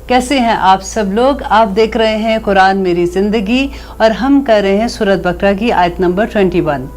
कैसे हैं आप सब लोग। आप देख रहे हैं कुरान मेरी ज़िंदगी और हम कर रहे हैं सूरत बकरा की आयत नंबर 21।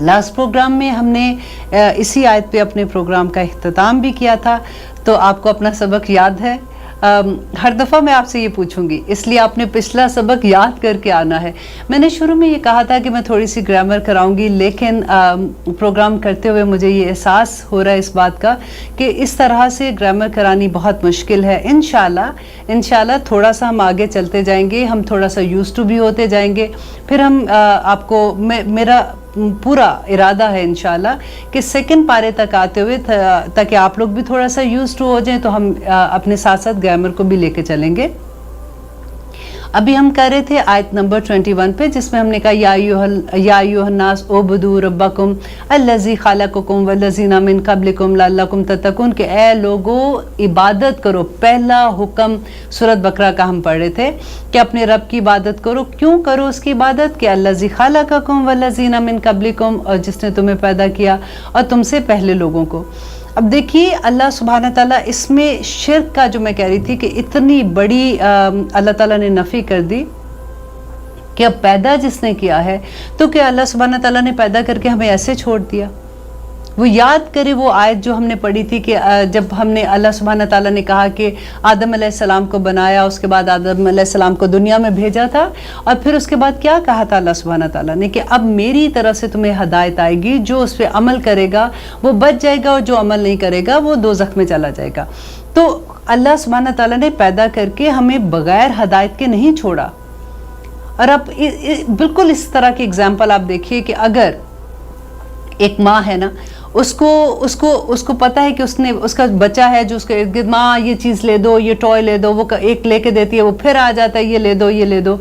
लास्ट प्रोग्राम में हमने इसी आयत पे अपने प्रोग्राम का इख्तिताम भी किया था, तो आपको अपना सबक याद है। हर दफ़ा मैं आपसे ये पूछूंगी, इसलिए आपने पिछला सबक याद करके आना है। मैंने शुरू में ये कहा था कि मैं थोड़ी सी ग्रामर कराऊंगी, लेकिन प्रोग्राम करते हुए मुझे ये एहसास हो रहा है इस बात का कि इस तरह से ग्रामर करानी बहुत मुश्किल है। इंशाल्लाह थोड़ा सा हम आगे चलते जाएंगे, हम थोड़ा सा यूज़ टू भी होते जाएंगे, फिर हम आपको मेरा पूरा इरादा है इंशाल्लाह कि सेकंड पारे तक आते हुए ताकि आप लोग भी थोड़ा सा यूज़ टू हो जाएं, तो हम अपने साथ साथ ग्रामर को भी लेके चलेंगे। अभी हम कर रहे थे आयत नंबर 21 पे, जिसमें हमने कहा या अय्युहन्नास उबुदू रब्बकुम अल्लज़ी खलक़कुम वल्लज़ीना मिन क़ब्लिकुम लअल्लकुम तत्तक़ून, कि ए लोगो इबादत करो। पहला हुक्म सूरत बकरा का हम पढ़ रहे थे कि अपने रब की इबादत करो। क्यों करो उसकी इबादत? कि अल्लज़ी खलक़कुम वल्लज़ीना मिन क़ब्लिकुम, और जिसने तुम्हें पैदा किया और तुमसे पहले लोगों को। अब देखिए अल्लाह सुब्हाना ताला इसमें शिर्क का, जो मैं कह रही थी कि इतनी बड़ी अल्लाह ताला ने नफ़ी कर दी कि अब पैदा जिसने किया है, तो क्या अल्लाह सुब्हाना ताला ने पैदा करके हमें ऐसे छोड़ दिया? वो याद करे वो आयत जो हमने पढ़ी थी कि जब हमने अल्लाह सुब्हाना ताला ने कहा कि आदम अलैहिस्सलाम को बनाया, उसके बाद आदम अलैहिस्सलाम को दुनिया में भेजा था, और फिर उसके बाद क्या कहा था अल्लाह सुब्हाना ताला ने कि अब मेरी तरफ से तुम्हें हदायत आएगी, जो उस पर अमल करेगा वो बच जाएगा और जो अमल नहीं करेगा वो दोज़ख में चला जाएगा। तो अल्लाह सुब्हाना ताला ने पैदा करके हमें बग़ैर हदायत के नहीं छोड़ा। और अब बिल्कुल इस तरह की एग्जाम्पल आप देखिए कि अगर एक माँ है ना, उसको पता है कि उसका बच्चा है जो उसके इर्द गिर्द, माँ ये चीज़ ले दो, ये टॉय ले दो, वो एक लेके देती है, वो फिर आ जाता है ये ले दो ये ले दो।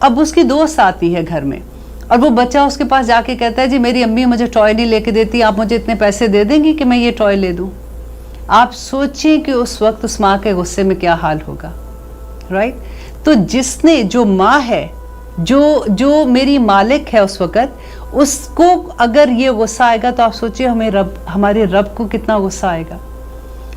अब उसकी दोस्त आती है घर में और वो बच्चा उसके पास जाके कहता है जी मेरी अम्मी मुझे टॉय नहीं लेके देती, आप मुझे इतने पैसे दे देंगी कि मैं ये टॉय ले दूँ। आप सोचिए कि उस वक्त उस माँ के गुस्से में क्या हाल होगा, राइट। तो जो माँ है, जो मेरी मालिक है उस वक़्त, उसको अगर ये गुस्सा आएगा तो आप सोचिए हमारे रब को कितना गुस्सा आएगा।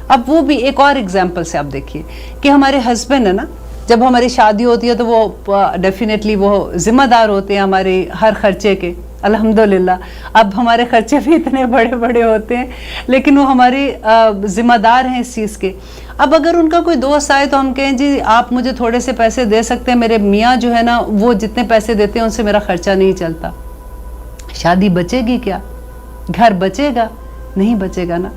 अब वो भी एक और एग्जांपल से आप देखिए कि हमारे हस्बैंड है ना, जब हमारी शादी होती है तो वो डेफिनेटली वो ज़िम्मेदार होते हैं हमारे हर खर्चे के। अल्हम्दुलिल्लाह अब हमारे खर्चे भी इतने बड़े बड़े होते हैं, लेकिन वो हमारे ज़िम्मेदार हैं इस चीज़ के। अब अगर उनका कोई दोस्त आए तो हम कहें जी आप मुझे थोड़े से पैसे दे सकते हैं, मेरे मियाँ जो है ना वो जितने पैसे देते हैं उनसे मेरा खर्चा नहीं चलता। शादी बचेगी क्या? घर बचेगा? नहीं बचेगा ना।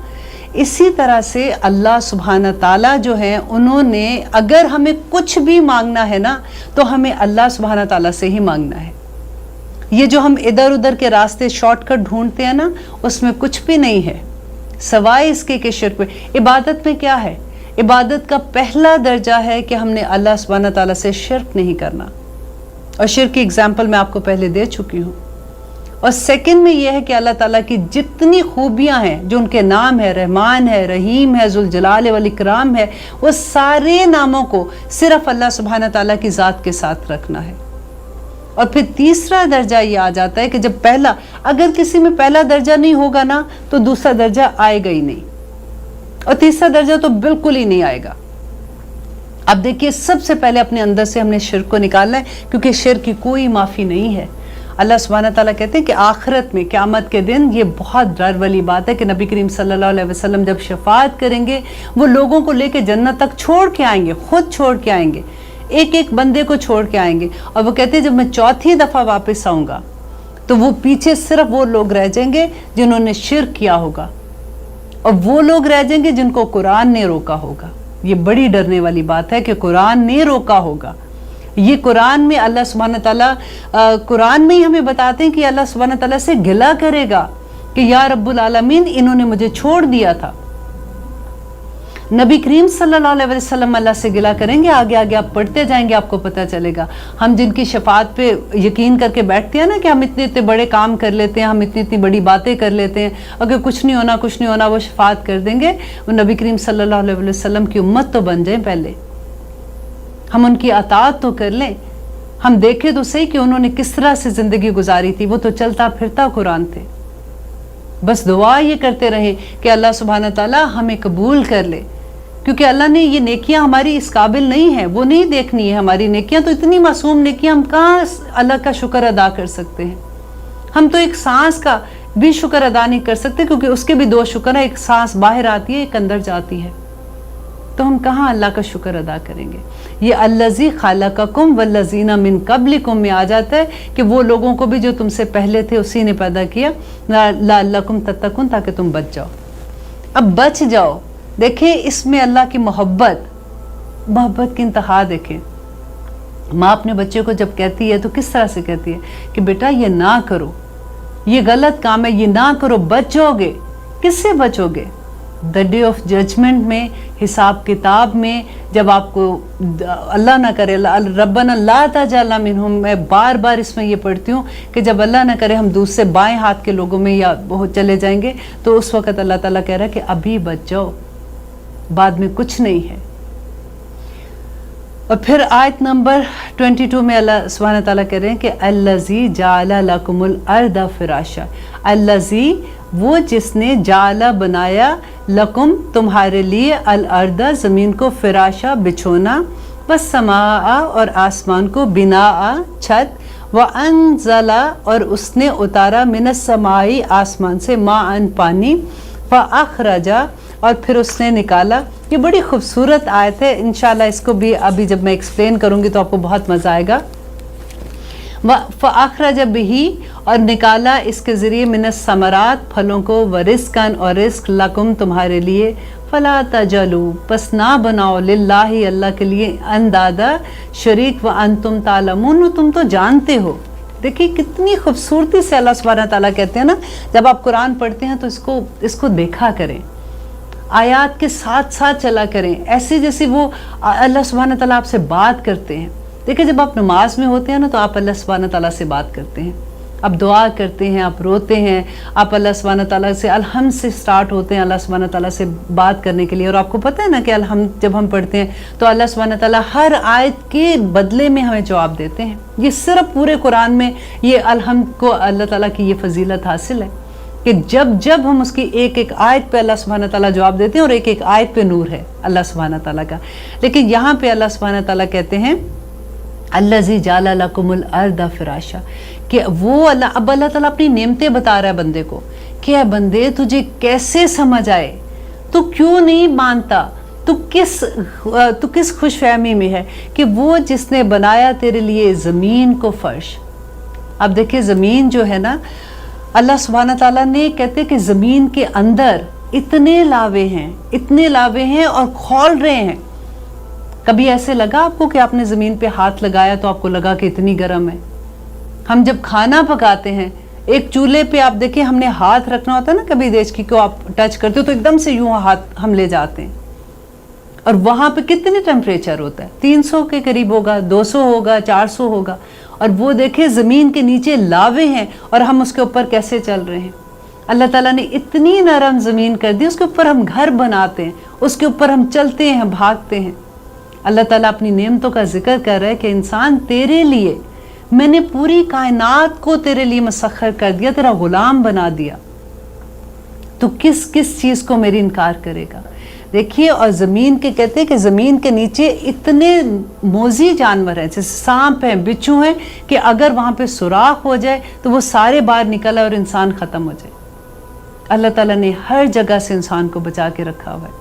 इसी तरह से अल्लाह सुब्हाना ताला जो है, उन्होंने अगर हमें कुछ भी मांगना है ना तो हमें अल्लाह सुब्हाना ताला से ही मांगना है। ये जो हम इधर उधर के रास्ते शॉर्टकट ढूंढते हैं ना, उसमें कुछ भी नहीं है सवाए इसके कि शिर्क में। इबादत में क्या है? इबादत का पहला दर्जा है कि हमने अल्लाह सुब्हाना ताला से शिर्क नहीं करना, और शिर्क की एग्जाम्पल मैं आपको पहले दे चुकी हूँ। और सेकंड में यह है कि अल्लाह ताला की जितनी खूबियां हैं, जो उनके नाम है, रहमान है, रहीम है, जुल जलाल वल इकराम है, वो सारे नामों को सिर्फ अल्लाह सुब्हाना ताला की ज़ात के साथ रखना है। और फिर तीसरा दर्जा ये आ जाता है कि जब पहला, अगर किसी में पहला दर्जा नहीं होगा ना तो दूसरा दर्जा आएगा ही नहीं, और तीसरा दर्जा तो बिल्कुल ही नहीं आएगा। अब देखिए सबसे पहले अपने अंदर से हमने शिर्क को निकालना है, क्योंकि शिर्क की कोई माफ़ी नहीं है। अल्लाह सुब्हाना ताला कहते हैं कि आखिरत में क़यामत के दिन ये बहुत डर वाली बात है कि नबी करीम सल्लल्लाहु अलैहि वसल्लम जब शफाअत करेंगे, वो लोगों को लेके जन्नत तक छोड़ के आएंगे, खुद छोड़ के आएंगे, एक एक बंदे को छोड़ के आएंगे। और वो कहते हैं जब मैं चौथी दफ़ा वापस आऊँगा तो वो पीछे सिर्फ वो लोग रह जाएंगे जिन्होंने शिर्क किया होगा, और वो लोग रह जाएंगे जिनको कुरान ने रोका होगा। ये बड़ी डरने वाली बात है कि कुरान ने रोका होगा। ये कुरान में अल्लाह सुब्हाना ताला कुरान में ही हमें बताते हैं कि अल्लाह सुब्हाना ताला से गिला करेगा कि या रब्बुल आलमीन इन्होंने मुझे छोड़ दिया था। नबी करीम सल्लल्लाहु अलैहि वसल्लम अल्लाह से गिला करेंगे। आगे आगे आप पढ़ते जाएंगे, आपको पता चलेगा। हम जिनकी शफाअत पे यकीन करके बैठते हैं ना कि हम इतने इतने बड़े काम कर लेते हैं, हम इतनी इतनी बड़ी बातें कर लेते हैं, अगर कुछ नहीं होना वो शफाअत कर देंगे। वो नबी करीम सल्लल्लाहु अलैहि वसल्लम की उम्मत तो बन जाए, पहले हम उनकी अताअत तो कर लें। हम देखें तो सही कि उन्होंने किस तरह से ज़िंदगी गुजारी थी। वो तो चलता फिरता कुरान थे। बस दुआ ये करते रहें कि अल्लाह सुब्हाना ताला हमें कबूल कर ले, क्योंकि अल्लाह ने ये नेकियां हमारी इस काबिल नहीं है, वो नहीं देखनी है हमारी नेकियां। तो इतनी मासूम नेकियां हम कहाँ अल्लाह का शुक्र अदा कर सकते हैं? हम तो एक सांस का भी शुक्र अदा नहीं कर सकते, क्योंकि उसके भी दो शुक्र है, एक सांस बाहर आती है, एक अंदर जाती है। तो हम कहाँ अल्लाह का शुक्र अदा करेंगे? ये अल्लज़ी खालक़कुम वल्लज़ीना मिन क़ब्लिकुम में आ जाता है कि वो लोगों को भी जो तुमसे पहले थे उसी ने पैदा किया, लअल्लकुम तत्तक़ून, ताकि तुम बच जाओ। अब बच जाओ, देखें इसमें अल्लाह की मोहब्बत की इंतहा देखें। माँ अपने बच्चे को जब कहती है तो किस तरह से कहती है कि बेटा ये ना करो, ये गलत काम है, ये ना करो, बचोगे। किससे बचोगे? द डे ऑफ जजमेंट में, हिसाब किताब में, जब आपको अल्लाह ना करे, रब्बना ला तजअलना मिनहुम, मैं बार बार इसमें ये पढ़ती हूँ कि जब अल्लाह ना करे हम दूसरे बाएं हाथ के लोगों में या बहुत चले जाएंगे, तो उस वक़्त अल्लाह ताला कह रहा है कि अभी बच जाओ, बाद में कुछ नहीं है। और फिर आयत नंबर 22 में अल्लाह सुब्हानहू तआला कह रहे हैं कि अल्लज़ी जाअला लकुमुल अर्दा फ़िराशा, अल्लज़ी वो जिसने जाअला बनाया, लकुम तुम्हारे लिए, अल अर्दा ज़मीन को, फ़िराशा बिछोना, बस समाआ और आसमान को, बिनाआ छत, व अनज़ला और उसने उतारा, मिनस समाई आसमान से, माअन पानी, व अखरजा और फिर उसने निकाला। ये बड़ी खूबसूरत आयत है, इंशाल्लाह इसको भी अभी जब मैं एक्सप्लेन करूँगी तो आपको बहुत मज़ा आएगा। फ़अख़रज बिही और निकाला इसके ज़रिए, मिनस समरात फलों को, व रिज़्क़न और रिज़्क़, लकुम तुम्हारे लिए, फ़ला तजलू बस ना बनाओ, लिल्लाहि अल्लाह के लिए, अंदादा शरीक, व अंतुम तालमून तुम तो जानते हो। देखिए कितनी खूबसूरती से अल्लाह सुब्हानहू तआला कहते हैं ना, जब आप कुरान पढ़ते हैं तो इसको देखा करें, आयात के साथ साथ चला करें, ऐसे जैसे वो अल्लाह सुब्हानहू तआला आपसे बात करते हैं। देखिए जब आप नमाज में होते हैं ना तो आप अल्लाह सुब्हानहू तआला से बात करते हैं, आप दुआ करते हैं, आप रोते हैं, आप अल्लाह सुब्हानहू तआला से अलहम्द से स्टार्ट होते हैं अल्लाह सुब्हानहू तआला से बात करने के लिए। और आपको पता है ना कि अलहम्द जब हम पढ़ते हैं तो अल्लाह सुब्हानहू तआला हर आयत के बदले में हमें जवाब देते हैं। ये सिर्फ पूरे कुरान में ये अलहम्द को अल्लाह ताला की ये फजीलत हासिल है कि जब जब हम उसकी एक एक आयत पे अल्लाह सुब्हानहू तआला जवाब देते हैं, और एक एक आयत पे नूर है अल्लाह सुब्हानहू तआला का। लेकिन यहाँ पे अल्लाह सुब्हानहू तआला कहते हैं अल्लज़ी जाअला लकुमुल अर्दा फ़िराशा, कि वो अल्लाह, अब अल्लाह ताला अपनी नेमतें बता रहा है बंदे को कि है बंदे तुझे कैसे समझ आए, तू क्यों नहीं मानता, तू किस खुशफहमी में है कि वो जिसने बनाया तेरे लिए ज़मीन को फ़र्श। अब देखिए ज़मीन जो है ना, अल्लाह सुब्हानहू तआला ने कहते कि ज़मीन के अंदर इतने लावे हैं और खौल रहे हैं। कभी ऐसे लगा आपको कि आपने ज़मीन पे हाथ लगाया तो आपको लगा कि इतनी गर्म है? हम जब खाना पकाते हैं एक चूल्हे पे, आप देखिए हमने हाथ रखना होता है ना, कभी देश की को आप टच करते हो तो एकदम से यूं हाथ हम ले जाते हैं, और वहाँ पे कितने टेम्परेचर होता है, 300 के करीब होगा, 200 होगा, 400 होगा। और वो देखे ज़मीन के नीचे लावे हैं और हम उसके ऊपर कैसे चल रहे हैं। अल्लाह ताला ने इतनी नरम ज़मीन कर दी, उसके ऊपर हम घर बनाते हैं, उसके ऊपर हम चलते हैं, भागते हैं। अल्लाह ताला अपनी नेमतों का जिक्र कर रहा है कि इंसान तेरे लिए मैंने पूरी कायनात को तेरे लिए मुसख्खर कर दिया, तेरा गुलाम बना दिया, तो किस किस चीज़ को मेरी इनकार करेगा। देखिए, और ज़मीन के कहते हैं कि ज़मीन के नीचे इतने मोजी जानवर हैं, जैसे सांप हैं, बिच्छू हैं, कि अगर वहाँ पे सुराख हो जाए तो वो सारे बाहर निकल आए और इंसान ख़त्म हो जाए। अल्लाह ताला ने हर जगह से इंसान को बचा के रखा हुआ है।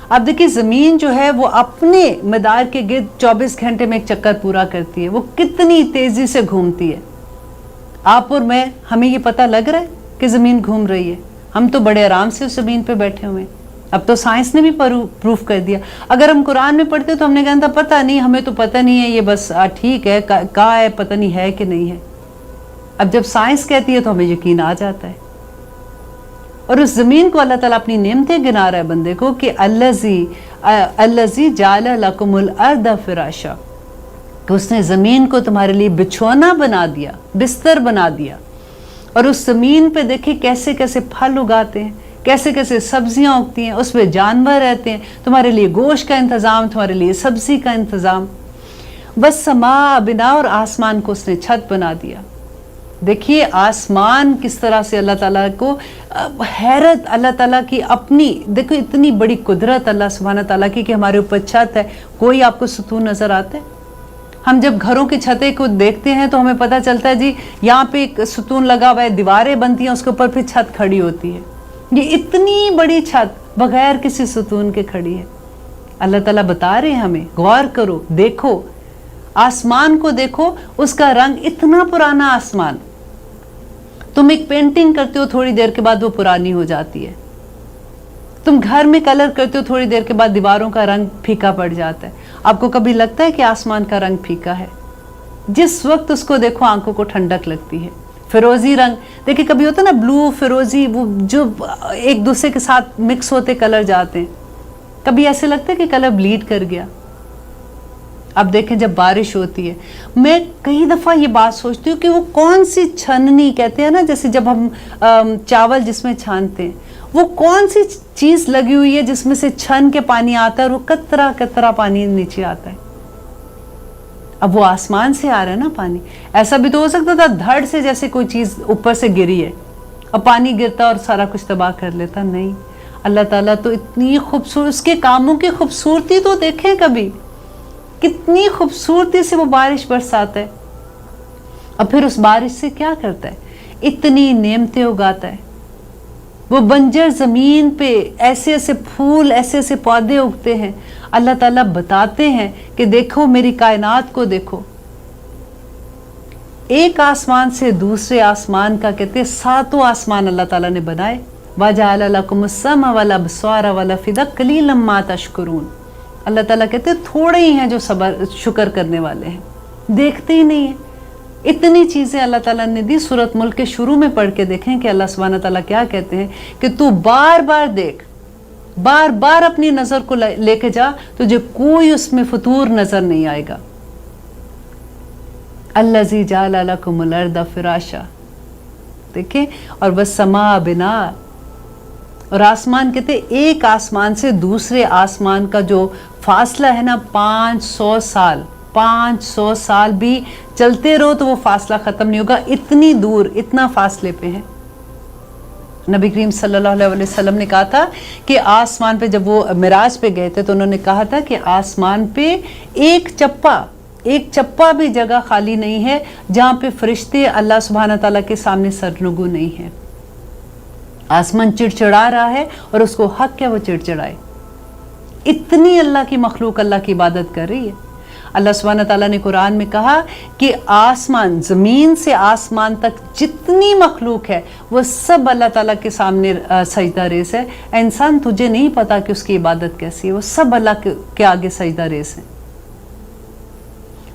अब देखिए ज़मीन जो है वो अपने मदार के गिर्द 24 घंटे में एक चक्कर पूरा करती है, वो कितनी तेज़ी से घूमती है। आप और मैं, हमें ये पता लग रहा है कि ज़मीन घूम रही है, हम तो बड़े आराम से उस ज़मीन पे बैठे हुए हैं। अब तो साइंस ने भी प्रूफ कर दिया। अगर हम कुरान में पढ़ते तो हमने कहा था पता नहीं, हमें तो पता नहीं है, ये बस ठीक है, कहा है, पता नहीं है कि नहीं है। अब जब साइंस कहती है तो हमें यकीन आ जाता है। और उस ज़मीन को अल्लाह ताला अपनी नेमतें गिना रहा है बंदे को कि अल्लज़ी जाअला लकुमुल अर्दा फ़िराशा, कि उसने ज़मीन को तुम्हारे लिए बिछौना बना दिया, बिस्तर बना दिया। और उस ज़मीन पे देखिए कैसे कैसे फल उगाते हैं, कैसे कैसे सब्जियां उगती हैं, उस पर जानवर रहते हैं, तुम्हारे लिए गोश्त का इंतज़ाम, तुम्हारे लिए सब्ज़ी का इंतज़ाम। बस समा बिना, और आसमान को उसने छत बना दिया। देखिए आसमान किस तरह से अल्लाह ताला को हैरत, अल्लाह ताला की अपनी, देखो इतनी बड़ी कुदरत अल्लाह सुब्हाना ताला की कि हमारे ऊपर छत है, कोई आपको सुतून नज़र आता है? हम जब घरों की छतें को देखते हैं तो हमें पता चलता है जी यहाँ पे एक सुतून लगा हुआ है, दीवारें बनती हैं, उसके ऊपर फिर छत खड़ी होती है। ये इतनी बड़ी छत बगैर किसी सुतून के खड़ी है। अल्लाह ताला बता रहे हैं हमें, गौर करो, देखो आसमान को, देखो उसका रंग इतना पुराना आसमान। तुम एक पेंटिंग करते हो, थोड़ी देर के बाद वो पुरानी हो जाती है। तुम घर में कलर करते हो, थोड़ी देर के बाद दीवारों का रंग फीका पड़ जाता है। आपको कभी लगता है कि आसमान का रंग फीका है? जिस वक्त उसको देखो आंखों को ठंडक लगती है। फिरोजी रंग, देखिए कभी होता है ना ब्लू फिरोजी, वो जो एक दूसरे के साथ मिक्स होते कलर जाते हैं, कभी ऐसे लगता है कि कलर ब्लीड कर गया। अब देखें जब बारिश होती है, मैं कई दफ़ा ये बात सोचती हूँ कि वो कौन सी छननी, कहते हैं ना जैसे जब हम चावल जिसमें छानते हैं, वो कौन सी चीज़ लगी हुई है जिसमें से छन के पानी आता है और वो कतरा कतरा पानी नीचे आता है। अब वो आसमान से आ रहा है ना पानी। ऐसा भी तो हो सकता था धड़ से जैसे कोई चीज़ ऊपर से गिरी है और पानी गिरता और सारा कुछ तबाह कर लेता। नहीं, अल्लाह ताला तो इतनी खूबसूरत, उसके कामों की खूबसूरती तो देखें कभी, कितनी खूबसूरती से वो बारिश बरसाता है और फिर उस बारिश से क्या करता है, इतनी नेमतें उगाता है। वो बंजर ज़मीन पे ऐसे ऐसे फूल, ऐसे ऐसे पौधे उगते हैं। अल्लाह ताला बताते हैं कि देखो मेरी कायनात को देखो। एक आसमान से दूसरे आसमान का, कहते हैं 7 आसमान अल्लाह ताला ने बनाए। वजअल लकुमुस्समा वल अबसार वल अफइदा कलीलन मा तशकुरून। अल्लाह ताला कहते हैं थोड़े ही हैं जो सबर शुक्र करने वाले हैं, देखते ही नहीं है। इतनी चीज़ें अल्लाह ताला ने दी। सूरत मुल्क के शुरू में पढ़ के देखें कि अल्लाह सुब्हाना ताला क्या कहते हैं कि तू बार बार देख, बार बार अपनी नज़र को लेके जा, तुझे कोई उसमें फतूर नज़र नहीं आएगा। अल्लज़ी जअल लकुमुल अर्द फ़िराशा, देखें, और वस्समा बिना, और आसमान, कहते एक आसमान से दूसरे आसमान का जो फासला है ना 500 साल, 500 साल भी चलते रहो तो वो फासला ख़त्म नहीं होगा। इतनी दूर, इतना फासले पे है। नबी करीम सल्लल्लाहु अलैहि वसल्लम ने कहा था कि आसमान पे जब वो मिराज पे गए थे तो उन्होंने कहा था कि आसमान पे एक चप्पा भी जगह खाली नहीं है जहाँ पे फरिश्ते अल्लाह सुब्हाना ताला के सामने सरनुगू नहीं है। आसमान चिड़चिड़ा रहा है और उसको हक है वो चिड़चिड़ाए। इतनी अल्लाह की मखलूक अल्लाह की इबादत कर रही है। अल्लाह सुब्हाना ताला ने कुरान में कहा कि आसमान, ज़मीन से आसमान तक जितनी मखलूक है वो सब अल्लाह ताला के सामने सजदा रेस है। इंसान तुझे नहीं पता कि उसकी इबादत कैसी है, वो सब अल्लाह के आगे सजदा रेस है।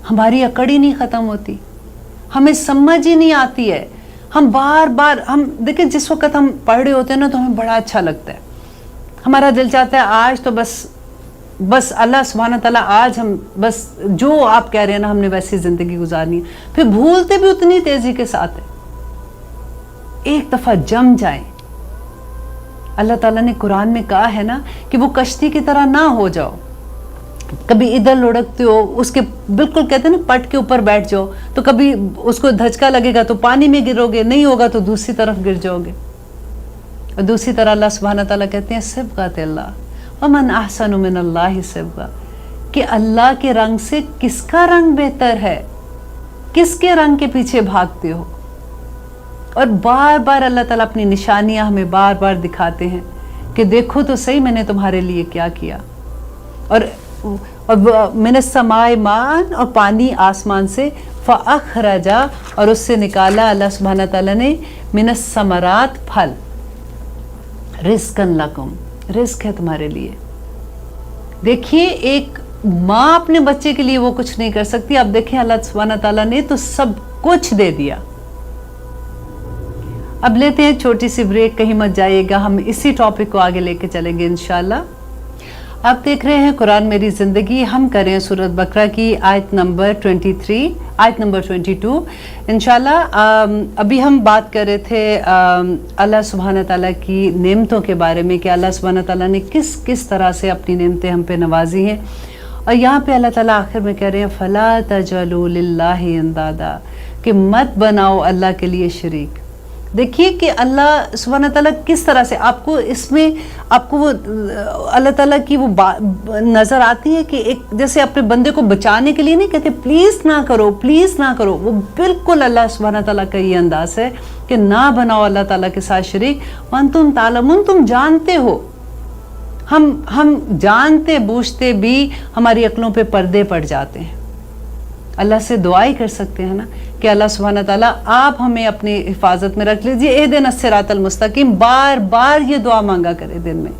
हमारी अकड़ ही नहीं ख़त्म होती, हमें समझ ही नहीं आती है। हम बार बार, हम देखिए जिस वक्त हम पढ़ रहे होते हैं ना तो हमें बड़ा अच्छा लगता है, हमारा दिल चाहता है आज तो बस अल्लाह सुब्हाना ताला, आज हम बस जो आप कह रहे हैं ना हमने वैसी ज़िंदगी गुजारनी है। फिर भूलते भी उतनी तेज़ी के साथ है। एक दफ़ा जम जाए, अल्लाह ताला ने कुरान में कहा है ना कि वो कश्ती की तरह ना हो जाओ। कभी इधर लुढ़कते हो, उसके बिल्कुल कहते हैं ना पट के ऊपर बैठ जाओ, तो कभी उसको धचका लगेगा तो पानी में गिरोगे, नहीं होगा तो दूसरी तरफ गिर जाओगे। और दूसरी तरह अल्लाह सुब्हाना ताला कहते हैं सिब्ग़त अल्लाह वमन अहसनु मिनल्लाहि सिब्ग़ा, कि अल्लाह के रंग से किसका रंग बेहतर है, किसके रंग के पीछे भागते हो। और बार बार अल्लाह ताला अपनी निशानियां हमें बार बार दिखाते हैं कि देखो तो सही मैंने तुम्हारे लिए क्या किया। और मिनस समाए मान, और पानी आसमान से, फ़अख़रजा, और उससे निकाला अल्लाह सुब्हाना ताला ने मिनस समरात, फल, रिज़्क़न लकुम, रिस्क है तुम्हारे लिए। देखिए एक माँ अपने बच्चे के लिए वो कुछ नहीं कर सकती, अब देखिए अल्लाह सुब्हाना ताला ने तो सब कुछ दे दिया। अब लेते हैं छोटी सी ब्रेक, कहीं मत जाइएगा, हम इसी टॉपिक को आगे लेके चलेंगे इंशाल्लाह। आप देख रहे हैं कुरान मेरी ज़िंदगी, हम कर रहे हैं सूरत बकरा की आयत नंबर 23, आयत नंबर 22 इंशाल्लाह। अभी हम बात कर रहे थे अल्लाह सुब्हाना ताला की नेमतों के बारे में कि अल्लाह सुब्हाना ताला ने किस किस तरह से अपनी नेमतें हम पे नवाजी हैं। और यहाँ पे अल्लाह ताला आखिर में कह रहे हैं फ़ला तजअलू लिल्लाहि अंदादा, کہ مت بناؤ اللہ کے لیے شریک۔ دیکھیے کہ اللہ سبحانہ تعالیٰ کس طرح سے آپ کو اس میں آپ کو وہ اللہ تعالیٰ کی وہ نظر آتی ہے کہ ایک جیسے اپنے بندے کو بچانے کے لیے نہیں کہتے پلیز نہ کرو پلیز نہ کرو، وہ بالکل اللہ سبحانہ تعالیٰ کا یہ انداز ہے کہ نہ بناؤ اللہ تعالیٰ کے ساتھ شریک۔ وانتم تعلمون، تم جانتے ہو، ہم جانتے بوجھتے بھی ہماری عقلوں پہ پردے پڑ جاتے ہیں۔ اللہ سے دعا ہی کر سکتے ہیں نا کہ اللہ سبحانہ تعالیٰ آپ ہمیں اپنی حفاظت میں رکھ لیجیے، اہدنا الصراط المستقیم، بار بار یہ دعا مانگا کرے دن میں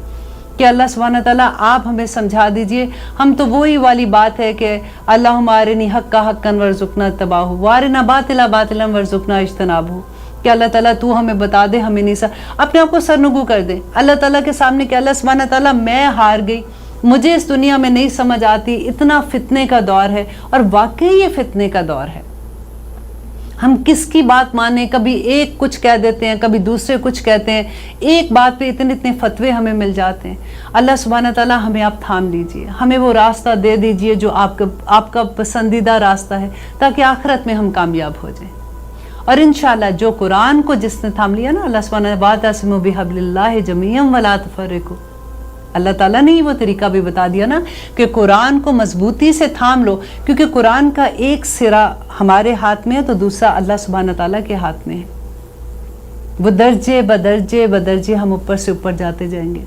کہ اللہ سبحانہ تعالیٰ آپ ہمیں سمجھا دیجئے۔ ہم تو وہی والی بات ہے کہ اللہم ارنی حقا حقا وارزقنا اتباعہ وارنا باطلا باطلا وارزقنا اجتنابہ، کہ اللہ تعالیٰ تو ہمیں بتا دے، ہمیں نہیں اپنے آپ کو سرنگو کر دے اللہ تعالیٰ کے سامنے کہ اللہ سبحانہ تعالیٰ میں ہار گئی، مجھے اس دنیا میں نہیں سمجھ آتی، اتنا فتنے کا دور ہے، اور واقعی یہ فتنے کا دور ہے۔ ہم کس کی بات مانیں، کبھی ایک کچھ کہہ دیتے ہیں، کبھی دوسرے کچھ کہتے ہیں، ایک بات پہ اتنے فتوے ہمیں مل جاتے ہیں۔ اللہ سبحانہ تعالیٰ ہمیں آپ تھام لیجئے، ہمیں وہ راستہ دے دیجئے جو آپ کا پسندیدہ راستہ ہے، تاکہ آخرت میں ہم کامیاب ہو جائیں۔ اور انشاءاللہ جو قرآن کو جس نے تھام لیا نا، اللہ سبحانہ واعتصموا بحبل اللہ جمیعا ولا تفرقوا، اللہ تعالیٰ نے وہ طریقہ بھی بتا دیا نا کہ قرآن کو مضبوطی سے تھام لو، کیونکہ قرآن کا ایک سرا ہمارے ہاتھ میں ہے تو دوسرا اللہ سبحانہ تعالیٰ کے ہاتھ میں ہے، وہ درجے بدرجے بدرجے ہم اوپر سے اوپر جاتے جائیں گے،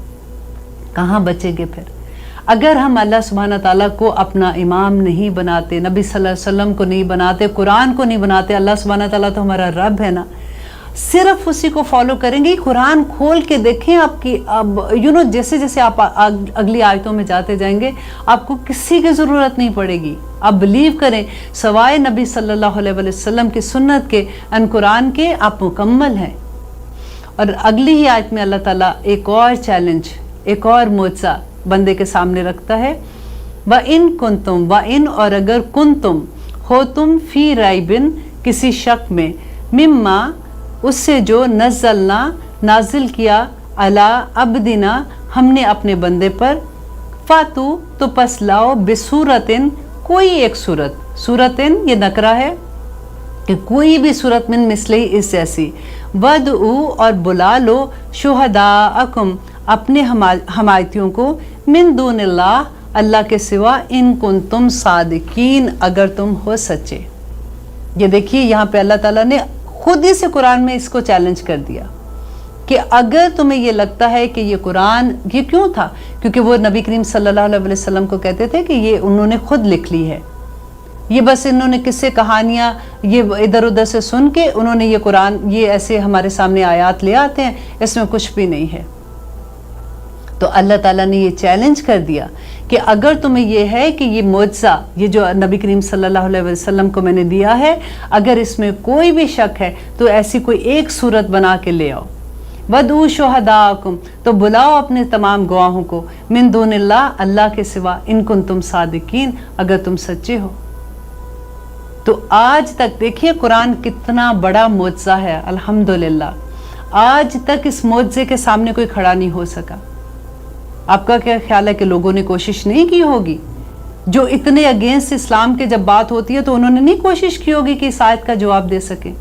کہاں بچیں گے پھر اگر ہم اللہ سبحانہ تعالیٰ کو اپنا امام نہیں بناتے، نبی صلی اللہ علیہ وسلم کو نہیں بناتے، قرآن کو نہیں بناتے۔ اللہ سبحانہ تعالیٰ تو ہمارا رب ہے نا، صرف اسی کو فالو کریں گے۔ قرآن کھول کے دیکھیں آپ کی، اب جیسے جیسے آپ اگلی آیتوں میں جاتے جائیں گے آپ کو کسی کی ضرورت نہیں پڑے گی، آپ بلیو کریں، سوائے نبی صلی اللہ علیہ وسلم کی سنت کے، ان قرآن کے آپ مکمل ہیں۔ اور اگلی ہی آیت میں اللہ تعالیٰ ایک اور چیلنج، ایک اور معجزہ بندے کے سامنے رکھتا ہے، وَإِن كُنتُم، وَإِن اور اگر کنتم ہو تم، فی ریبن کسی شک میں، مما اس سے جو نزلنا نازل کیا، علی عبدنا ہم نے اپنے بندے پر، فاتو تو پس لاؤ، بصورتن کوئی ایک صورت، صورتن یہ نکرہ ہے کہ کوئی بھی صورت، من مثلی اس جیسی، ودعو اور بلا لو، شہداءکم اپنے حمایتیوں کو، من دون اللہ اللہ کے سوا، ان کنتم صادقین اگر تم ہو سچے۔ یہ دیکھیے یہاں پہ اللہ تعالیٰ نے خود ہی سے قرآن میں اس کو چیلنج کر دیا کہ اگر تمہیں یہ لگتا ہے کہ یہ قرآن، یہ کیوں تھا؟ کیونکہ وہ نبی کریم صلی اللہ علیہ وسلم کو کہتے تھے کہ یہ انہوں نے خود لکھ لی ہے، یہ بس انہوں نے قصے کہانیاں یہ ادھر ادھر سے سن کے انہوں نے یہ قرآن یہ ایسے ہمارے سامنے آیات لے آتے ہیں، اس میں کچھ بھی نہیں ہے۔ تو اللہ تعالیٰ نے یہ چیلنج کر دیا کہ اگر تمہیں یہ ہے کہ یہ معجزہ، یہ جو نبی کریم صلی اللہ علیہ وسلم کو میں نے دیا ہے، اگر اس میں کوئی بھی شک ہے تو ایسی کوئی ایک صورت بنا کے لے آؤ، وَدْعُوا شُهَدَاءَكُمْ تو بلاؤ اپنے تمام گواہوں کو، من دون اللہ اللہ کے سوا، ان کنتم صادقین اگر تم سچے ہو۔ تو آج تک دیکھیے قرآن کتنا بڑا معجزہ ہے، الحمدللہ آج تک اس معجزے کے سامنے کوئی کھڑا نہیں ہو سکا۔ آپ کا کیا خیال ہے کہ لوگوں نے کوشش نہیں کی ہوگی؟ جو اتنے اگینسٹ اسلام کے جب بات ہوتی ہے تو انہوں نے نہیں کوشش کی ہوگی کہ اس آیت کا جواب دے سکیں؟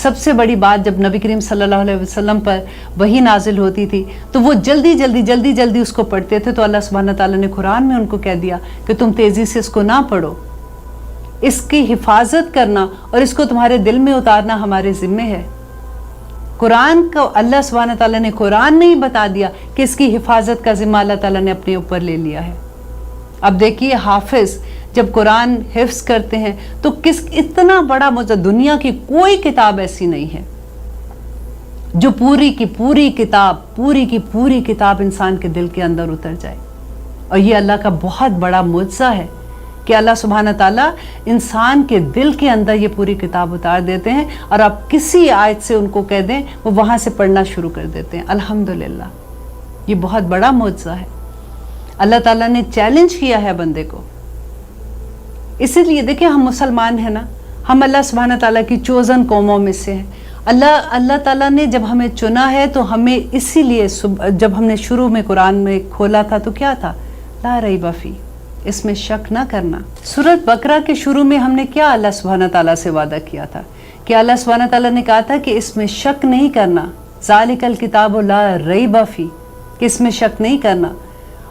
سب سے بڑی بات جب نبی کریم صلی اللہ علیہ وسلم پر وحی نازل ہوتی تھی تو وہ جلدی اس کو پڑھتے تھے، تو اللہ سبحانہ تعالیٰ نے قرآن میں ان کو کہہ دیا کہ تم تیزی سے اس کو نہ پڑھو، اس کی حفاظت کرنا اور اس کو تمہارے دل میں اتارنا ہمارے ذمے ہے۔ قرآن کو اللہ سبحانہ تعالیٰ نے قرآن نہیں بتا دیا کہ اس کی حفاظت کا ذمہ اللہ تعالیٰ نے اپنے اوپر لے لیا ہے۔ اب دیکھیے حافظ جب قرآن حفظ کرتے ہیں تو اتنا بڑا معجزہ، دنیا کی کوئی کتاب ایسی نہیں ہے جو پوری کی پوری کتاب انسان کے دل کے اندر اتر جائے، اور یہ اللہ کا بہت بڑا معجزہ ہے کہ اللہ سبحانہ تعالیٰ انسان کے دل کے اندر یہ پوری کتاب اتار دیتے ہیں، اور آپ کسی آیت سے ان کو کہہ دیں وہ وہاں سے پڑھنا شروع کر دیتے ہیں۔ الحمدللہ یہ بہت بڑا معجزہ ہے، اللہ تعالیٰ نے چیلنج کیا ہے بندے کو۔ اسی لیے دیکھیں ہم مسلمان ہیں نا، ہم اللہ سبحانہ تعالیٰ کی چوزن قوموں میں سے ہیں۔ اللہ تعالیٰ نے جب ہمیں چنا ہے تو ہمیں اسی لیے جب ہم نے شروع میں قرآن میں کھولا تھا تو کیا تھا؟ لا ریب فیہ، اس میں شک نہ کرنا۔ سورۃ بقرہ کے شروع میں ہم نے کیا اللہ سبحانہ تعالیٰ سے وعدہ کیا تھا کہ اللہ سبحانہ تعالیٰ نے کہا تھا کہ اس میں شک نہیں کرنا، ذالک الکتاب لا ریب فیہ، کہ اس میں شک نہیں کرنا۔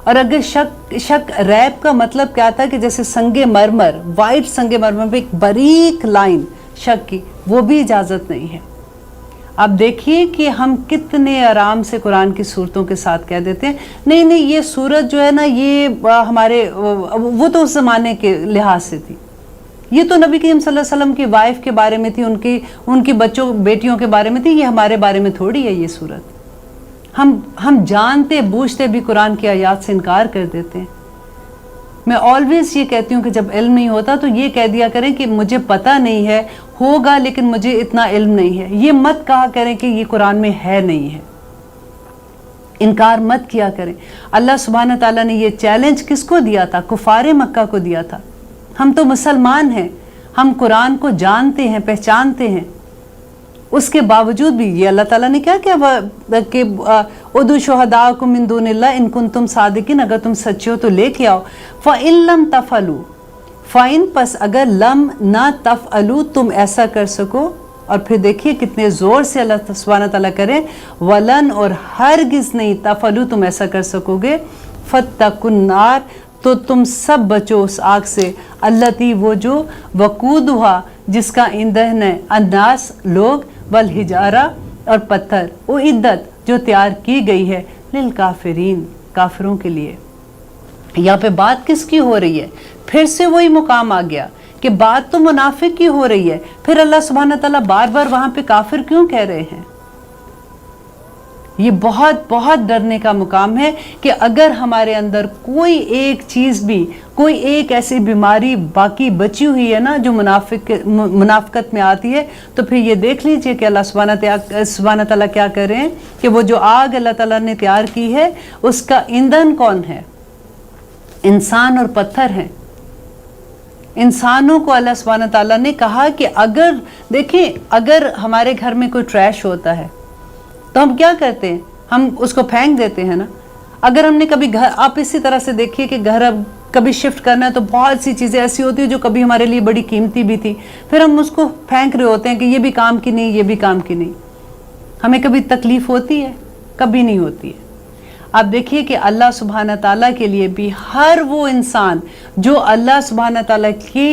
اور اگر شک ریب کا مطلب کیا تھا کہ جیسے سنگ مرمر، وائٹ سنگ مرمر پہ ایک باریک لائن شک کی، وہ بھی اجازت نہیں ہے۔ اب دیکھیے کہ ہم کتنے آرام سے قرآن کی صورتوں کے ساتھ کہہ دیتے ہیں نہیں یہ صورت جو ہے نا یہ ہمارے وہ تو اس زمانے کے لحاظ سے تھی، یہ تو نبی کریم صلی اللہ علیہ وسلم کی وائف کے بارے میں تھی، ان کی بچوں بیٹیوں کے بارے میں تھی، یہ ہمارے بارے میں تھوڑی ہے یہ صورت۔ ہم جانتے بوجھتے بھی قرآن کی آیات سے انکار کر دیتے ہیں۔ میں آلویز یہ کہتی ہوں کہ جب علم نہیں ہوتا تو یہ کہہ دیا کریں کہ مجھے پتہ نہیں ہے، ہوگا لیکن مجھے اتنا علم نہیں ہے۔ یہ مت کہا کریں کہ یہ قرآن میں ہے نہیں ہے، انکار مت کیا کریں۔ اللہ سبحانہ تعالیٰ نے یہ چیلنج کس کو دیا تھا؟ کفار مکہ کو دیا تھا۔ ہم تو مسلمان ہیں، ہم قرآن کو جانتے ہیں، پہچانتے ہیں، اس کے باوجود بھی یہ اللہ تعالیٰ نے کیا کہ ادعوا شہداءکم من دون اللہ ان کنتم صادقین، اگر تم سچے ہو تو لے کے آؤ۔ فَإِن لَمْ تَفْعَلُوا، فَإِن پس اگر لم نہ تفعلوا تم ایسا کر سکو، اور پھر دیکھیے کتنے زور سے اللہ سبحانہ تعالیٰ کریں، وَلَن اور ہرگز نہیں تفعلوا تم ایسا کر سکو گے، فَاتَّقُوا النَّارَ تو تم سب بچو اس آگ سے، اللتی وہ جو وقودھا جس کا ایندھن ہے، الناس لوگ، والحجارہ اور پتھر، اعدت جو تیار کی گئی ہے، للکافرین کافروں کے لیے۔ یہاں پہ بات کس کی ہو رہی ہے؟ پھر سے وہی مقام آ گیا کہ بات تو منافق کی ہو رہی ہے، پھر اللہ سبحانہ تعالیٰ بار بار وہاں پہ کافر کیوں کہہ رہے ہیں؟ یہ بہت بہت ڈرنے کا مقام ہے کہ اگر ہمارے اندر کوئی ایک چیز بھی، کوئی ایک ایسی بیماری باقی بچی ہوئی ہے نا جو منافقت میں آتی ہے، تو پھر یہ دیکھ لیجئے کہ اللہ سبحانہ تعالیٰ کیا کر رہے ہیں کہ وہ جو آگ اللہ تعالیٰ نے تیار کی ہے اس کا ایندھن کون ہے؟ انسان اور پتھر ہیں۔ انسانوں کو اللہ سبحانہ تعالیٰ نے کہا کہ اگر دیکھیں اگر ہمارے گھر میں کوئی ٹریش ہوتا ہے تو ہم کیا کرتے ہیں؟ ہم اس کو پھینک دیتے ہیں نا۔ اگر ہم نے کبھی گھر، آپ اسی طرح سے دیکھیے کہ گھر اب کبھی شفٹ کرنا ہے تو بہت سی چیزیں ایسی ہوتی ہیں جو کبھی ہمارے لیے بڑی قیمتی بھی تھی، پھر ہم اس کو پھینک رہے ہوتے ہیں کہ یہ بھی کام کی نہیں، یہ بھی کام کی نہیں۔ ہمیں کبھی تکلیف ہوتی ہے؟ کبھی نہیں ہوتی ہے۔ آپ دیکھیے کہ اللہ سبحانہ تعالیٰ کے لیے بھی ہر وہ انسان جو اللہ سبحانہ تعالیٰ کی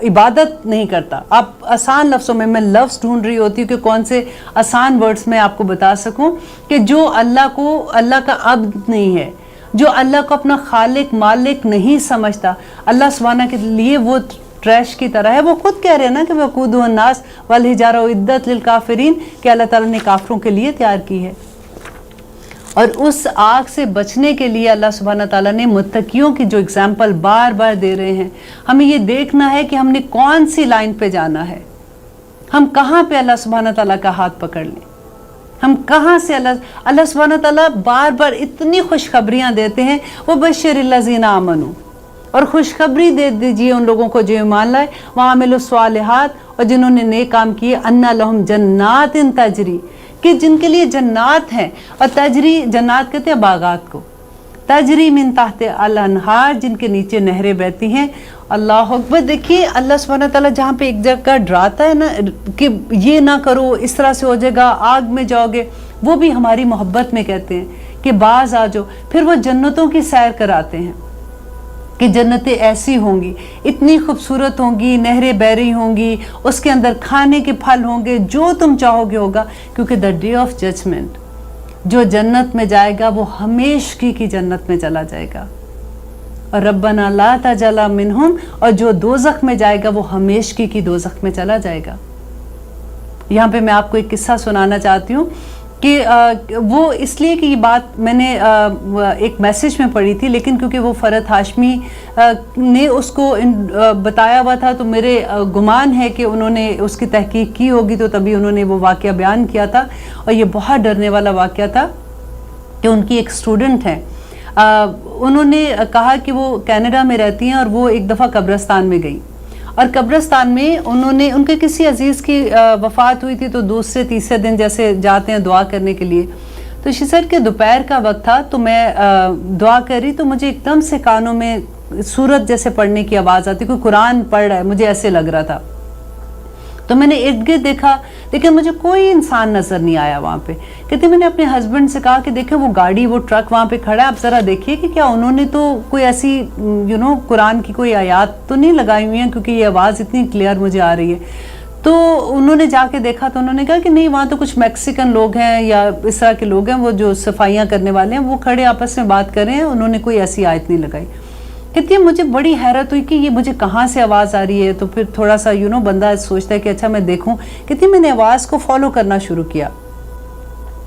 عبادت نہیں کرتا، آپ آسان لفظوں میں لفظ ڈھونڈ رہی ہوتی ہوں کہ کون سے آسان ورڈز میں آپ کو بتا سکوں، کہ جو اللہ کا عبد نہیں ہے، جو اللہ کو اپنا خالق مالک نہیں سمجھتا، اللہ سبحانہ کے لیے وہ ٹریش کی طرح ہے۔ وہ خود کہہ رہے ہیں نا کہ وقودھا الناس والحجارہ اعدت للکافرین، کہ اللہ تعالیٰ نے کافروں کے لیے تیار کی ہے۔ اور اس آگ سے بچنے کے لیے اللہ سبحانہ تعالیٰ نے متقیوں کی جو اگزامپل بار بار دے رہے ہیں، ہمیں یہ دیکھنا ہے کہ ہم نے کون سی لائن پہ جانا ہے، ہم کہاں پہ اللہ سبحانہ تعالیٰ کا ہاتھ پکڑ لیں، ہم کہاں سے اللہ سبحانہ تعالیٰ بار بار اتنی خوشخبریاں دیتے ہیں، وَبَشِّرِ الَّذِينَ آمَنُوا، اور خوشخبری دے دیجئے ان لوگوں کو جو ایمان لائے، وَعَمِلُوا الصَّالِحَاتِ، اور جنہوں نے نیک کام کیے، أَنَّ لَهُمْ جَنَّاتٍ تَجْرِي، کہ جن کے لیے جنات ہیں، اور تجری جنات کہتے ہیں باغات کو، تجری من تحت الانہار جن کے نیچے نہریں بہتی ہیں۔ اللہ اکبر۔ دیکھیے اللہ سبحانہ تعالیٰ جہاں پہ ایک جگہ ڈراتا ہے نا کہ یہ نہ کرو، اس طرح سے ہو جائے گا، آگ میں جاؤ گے، وہ بھی ہماری محبت میں کہتے ہیں کہ باز آ جاؤ۔ پھر وہ جنتوں کی سیر کراتے ہیں کہ جنتیں ایسی ہوں گی، اتنی خوبصورت ہوں گی، نہریں بہہ رہی ہوں گی، اس کے اندر کھانے کے پھل ہوں گے، جو تم چاہو گے ہوگا، کیونکہ دا ڈے آف ججمنٹ، جو جنت میں جائے گا وہ ہمیشگی کی جنت میں چلا جائے گا، اور ربنا لا تجعلنا منہم، اور جو دوزخ میں جائے گا وہ ہمیشگی کی دوزخ میں چلا جائے گا۔ یہاں پہ میں آپ کو ایک قصہ سنانا چاہتی ہوں کہ وہ اس لیے کہ یہ بات میں نے ایک میسیج میں پڑھی تھی، لیکن کیونکہ وہ فرحت ہاشمی نے اس کو بتایا ہوا تھا تو میرے گمان ہے کہ انہوں نے اس کی تحقیق کی ہوگی، تو تبھی انہوں نے وہ واقعہ بیان کیا تھا، اور یہ بہت ڈرنے والا واقعہ تھا کہ ان کی ایک اسٹوڈنٹ ہے، انہوں نے کہا کہ وہ کینیڈا میں رہتی ہیں، اور وہ ایک دفعہ قبرستان میں گئی، اور قبرستان میں انہوں نے ان کے کسی عزیز کی وفات ہوئی تھی، تو دوسرے تیسرے دن جیسے جاتے ہیں دعا کرنے کے لیے، تو شیسر کے دوپہر کا وقت تھا، تو میں دعا کر رہی تو مجھے ایک دم سے کانوں میں سورت جیسے پڑھنے کی آواز آتی، کوئی قرآن پڑھ رہا ہے، مجھے ایسے لگ رہا تھا. تو میں نے ارد گرد دیکھا لیکن مجھے کوئی انسان نظر نہیں آیا وہاں پہ. کہتی میں نے اپنے ہسبینڈ سے کہا کہ دیکھیں وہ گاڑی وہ ٹرک وہاں پہ کھڑا ہے، آپ ذرا دیکھیے کہ کیا انہوں نے تو کوئی ایسی قرآن کی کوئی آیات تو نہیں لگائی ہوئی ہیں، کیونکہ یہ آواز اتنی کلیئر مجھے آ رہی ہے. تو انہوں نے جا کے دیکھا تو انہوں نے کہا کہ نہیں، وہاں تو کچھ میکسیکن لوگ ہیں یا اس طرح کے لوگ ہیں، وہ جو صفائیاں کرنے والے ہیں، وہ کھڑے آپس میں بات کر رہے ہیں، انہوں نے کوئی ایسی آیت نہیں لگائی. کہتی ہے مجھے بڑی حیرت ہوئی کہ یہ مجھے کہاں سے آواز آ رہی ہے. تو پھر تھوڑا سا بندہ سوچتا ہے کہ اچھا میں دیکھوں. کہتی میں نے آواز کو فالو کرنا شروع کیا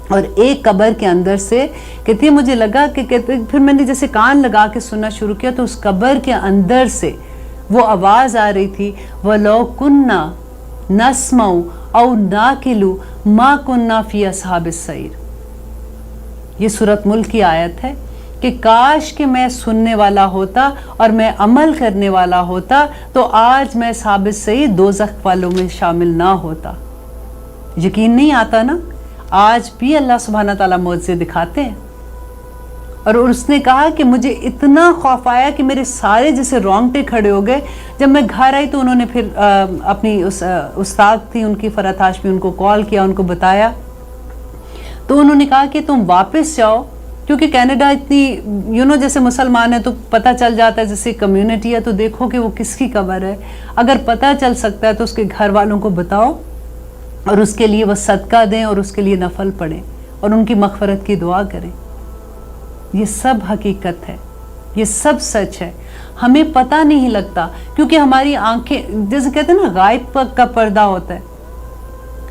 اور ایک قبر کے اندر سے کہتی مجھے لگا کہ پھر میں نے جیسے کان لگا کے سننا شروع کیا تو اس قبر کے اندر سے وہ آواز آ رہی تھی، وَلَوْ كُنَّا نَسْمَعُ أَوْ نَعْقِلُ مَا كُنَّا فِي أَصْحَابِ السَّعِيرِ. یہ سورۃ ملک کی آیت ہے کہ کاش کہ میں سننے والا ہوتا اور میں عمل کرنے والا ہوتا تو آج میں اصحاب السعیر دوزخ والوں میں شامل نہ ہوتا. یقین نہیں آتا نا؟ آج بھی اللہ سبحانہ تعالیٰ معجزے دکھاتے ہیں. اور اس نے کہا کہ مجھے اتنا خوف آیا کہ میرے سارے جیسے رونگٹے کھڑے ہو گئے. جب میں گھر آئی تو انہوں نے پھر اپنی استاد تھی ان کی فرحت ہاشمی، ان کو کال کیا، ان کو بتایا. تو انہوں نے کہا کہ تم واپس جاؤ، کیونکہ کینیڈا اتنی جیسے مسلمان ہے تو پتہ چل جاتا ہے، جیسے کمیونٹی ہے تو دیکھو کہ وہ کس کی قبر ہے. اگر پتہ چل سکتا ہے تو اس کے گھر والوں کو بتاؤ اور اس کے لیے وہ صدقہ دیں اور اس کے لیے نفل پڑھیں اور ان کی مغفرت کی دعا کریں. یہ سب حقیقت ہے، یہ سب سچ ہے. ہمیں پتہ نہیں لگتا کیونکہ ہماری آنکھیں جیسے کہتے ہیں نا غائب کا پردہ ہوتا ہے.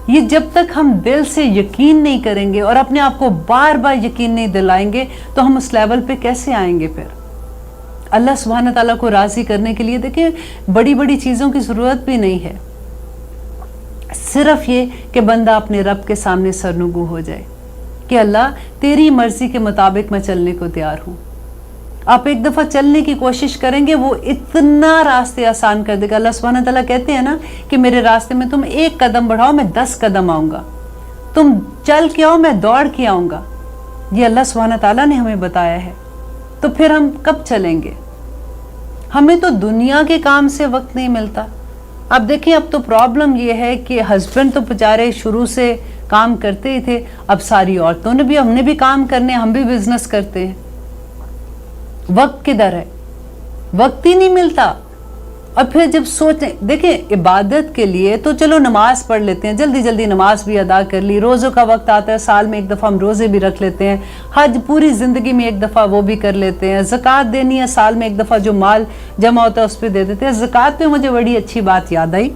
یہ جب تک ہم دل سے یقین نہیں کریں گے اور اپنے آپ کو بار بار یقین نہیں دلائیں گے تو ہم اس لیول پہ کیسے آئیں گے. پھر اللہ سبحانہ تعالیٰ کو راضی کرنے کے لیے دیکھیں بڑی بڑی چیزوں کی ضرورت بھی نہیں ہے، صرف یہ کہ بندہ اپنے رب کے سامنے سرنگو ہو جائے کہ اللہ تیری مرضی کے مطابق میں چلنے کو تیار ہوں. آپ ایک دفعہ چلنے کی کوشش کریں گے وہ اتنا راستے آسان کر دے گا. اللہ سبحانہ تعالیٰ کہتے ہیں نا کہ میرے راستے میں تم 1 قدم بڑھاؤ میں 10 قدم آؤں گا، تم چل کے آؤ میں دوڑ کے آؤں گا. یہ اللہ سبحانہ تعالیٰ نے ہمیں بتایا ہے. تو پھر ہم کب چلیں گے؟ ہمیں تو دنیا کے کام سے وقت نہیں ملتا. اب دیکھیں اب تو پرابلم یہ ہے کہ ہسبینڈ تو بیچارے شروع سے کام کرتے ہی تھے، اب ساری عورتوں نے بھی، ہم نے بھی کام کرنے، ہم بھی بزنس کرتے ہیں. وقت کدھر ہے؟ وقت ہی نہیں ملتا. اور پھر جب سوچیں دیکھیں عبادت کے لیے تو چلو نماز پڑھ لیتے ہیں، جلدی جلدی نماز بھی ادا کر لی، روزوں کا وقت آتا ہے سال میں 1 دفعہ ہم روزے بھی رکھ لیتے ہیں، حج پوری زندگی میں 1 دفعہ وہ بھی کر لیتے ہیں، زکوٰۃ دینی ہے سال میں 1 دفعہ جو مال جمع ہوتا ہے اس پہ دے دیتے ہیں. زکوٰۃ پہ مجھے بڑی اچھی بات یاد آئی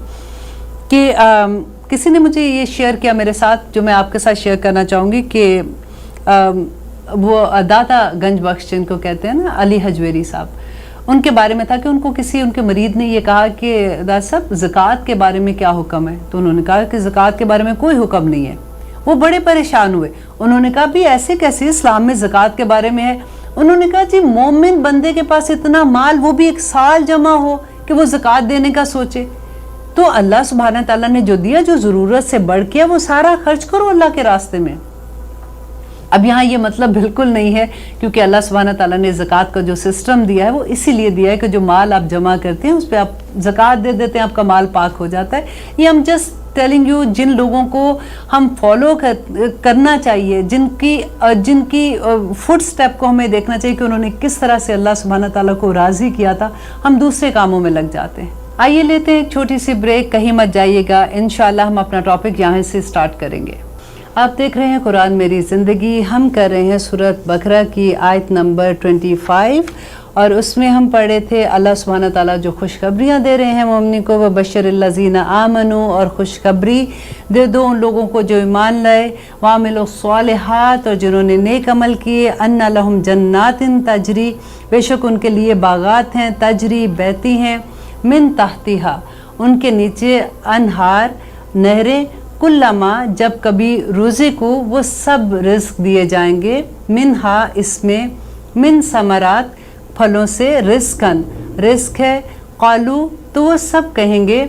کہ کسی نے مجھے یہ شیئر کیا میرے ساتھ جو میں آپ کے ساتھ شیئر کرنا چاہوں گی کہ وہ داتا گنج بخش جن کو کہتے ہیں نا علی حجویری صاحب، ان کے بارے میں تھا کہ ان کو کسی ان کے مرید نے یہ کہا کہ داتا صاحب زکوٰۃ کے بارے میں کیا حکم ہے؟ تو انہوں نے کہا کہ زکوٰۃ کے بارے میں کوئی حکم نہیں ہے. وہ بڑے پریشان ہوئے. انہوں نے کہا بھی ایسے کیسے اسلام میں زکوٰۃ کے بارے میں ہے؟ انہوں نے کہا جی مومن بندے کے پاس اتنا مال وہ بھی 1 سال جمع ہو کہ وہ زکوٰۃ دینے کا سوچے. تو اللہ سبحانہ تعالیٰ نے جو دیا جو ضرورت سے بڑھ کیا وہ سارا خرچ کرو اللہ کے راستے میں. اب یہاں یہ مطلب بالکل نہیں ہے کیونکہ اللہ سبحانہ تعالیٰ نے زکوٰۃ کا جو سسٹم دیا ہے وہ اسی لیے دیا ہے کہ جو مال آپ جمع کرتے ہیں اس پہ آپ زکوٰۃ دے دیتے ہیں، آپ کا مال پاک ہو جاتا ہے. یہ ہم جسٹ ٹیلنگ یو جن لوگوں کو ہم فالو کرنا چاہیے، جن کی فٹ سٹیپ کو ہمیں دیکھنا چاہیے کہ انہوں نے کس طرح سے اللہ سبحانہ تعالیٰ کو راضی کیا تھا، ہم دوسرے کاموں میں لگ جاتے ہیں. آئیے لیتے ہیں ایک چھوٹی سی بریک، کہیں مت جائیے گا، انشاءاللہ ہم اپنا ٹاپک یہاں سے سٹارٹ کریں گے. آپ دیکھ رہے ہیں قرآن میری زندگی، ہم کر رہے ہیں سورۃ بقرہ کی آیت نمبر 25 اور اس میں ہم پڑھے تھے اللہ سبحانہ تعالیٰ جو خوشخبریاں دے رہے ہیں مومنین کو، وبشر الذین آمنوا، اور خوشخبری دے دو ان لوگوں کو جو ایمان لائے، وعملوا الصالحات، اور جنہوں نے نیک عمل کیے، ان لہم جنات تجری، بے شک ان کے لیے باغات ہیں، تجری بہتی ہیں، من تحتہا ان کے نیچے، انہار نہریں، کلما جب کبھی رزقو وہ سب رزق دیے جائیں گے، منہا اس میں، من ثمرات پھلوں سے، رزقن رزق ہے، قالو تو وہ سب کہیں گے،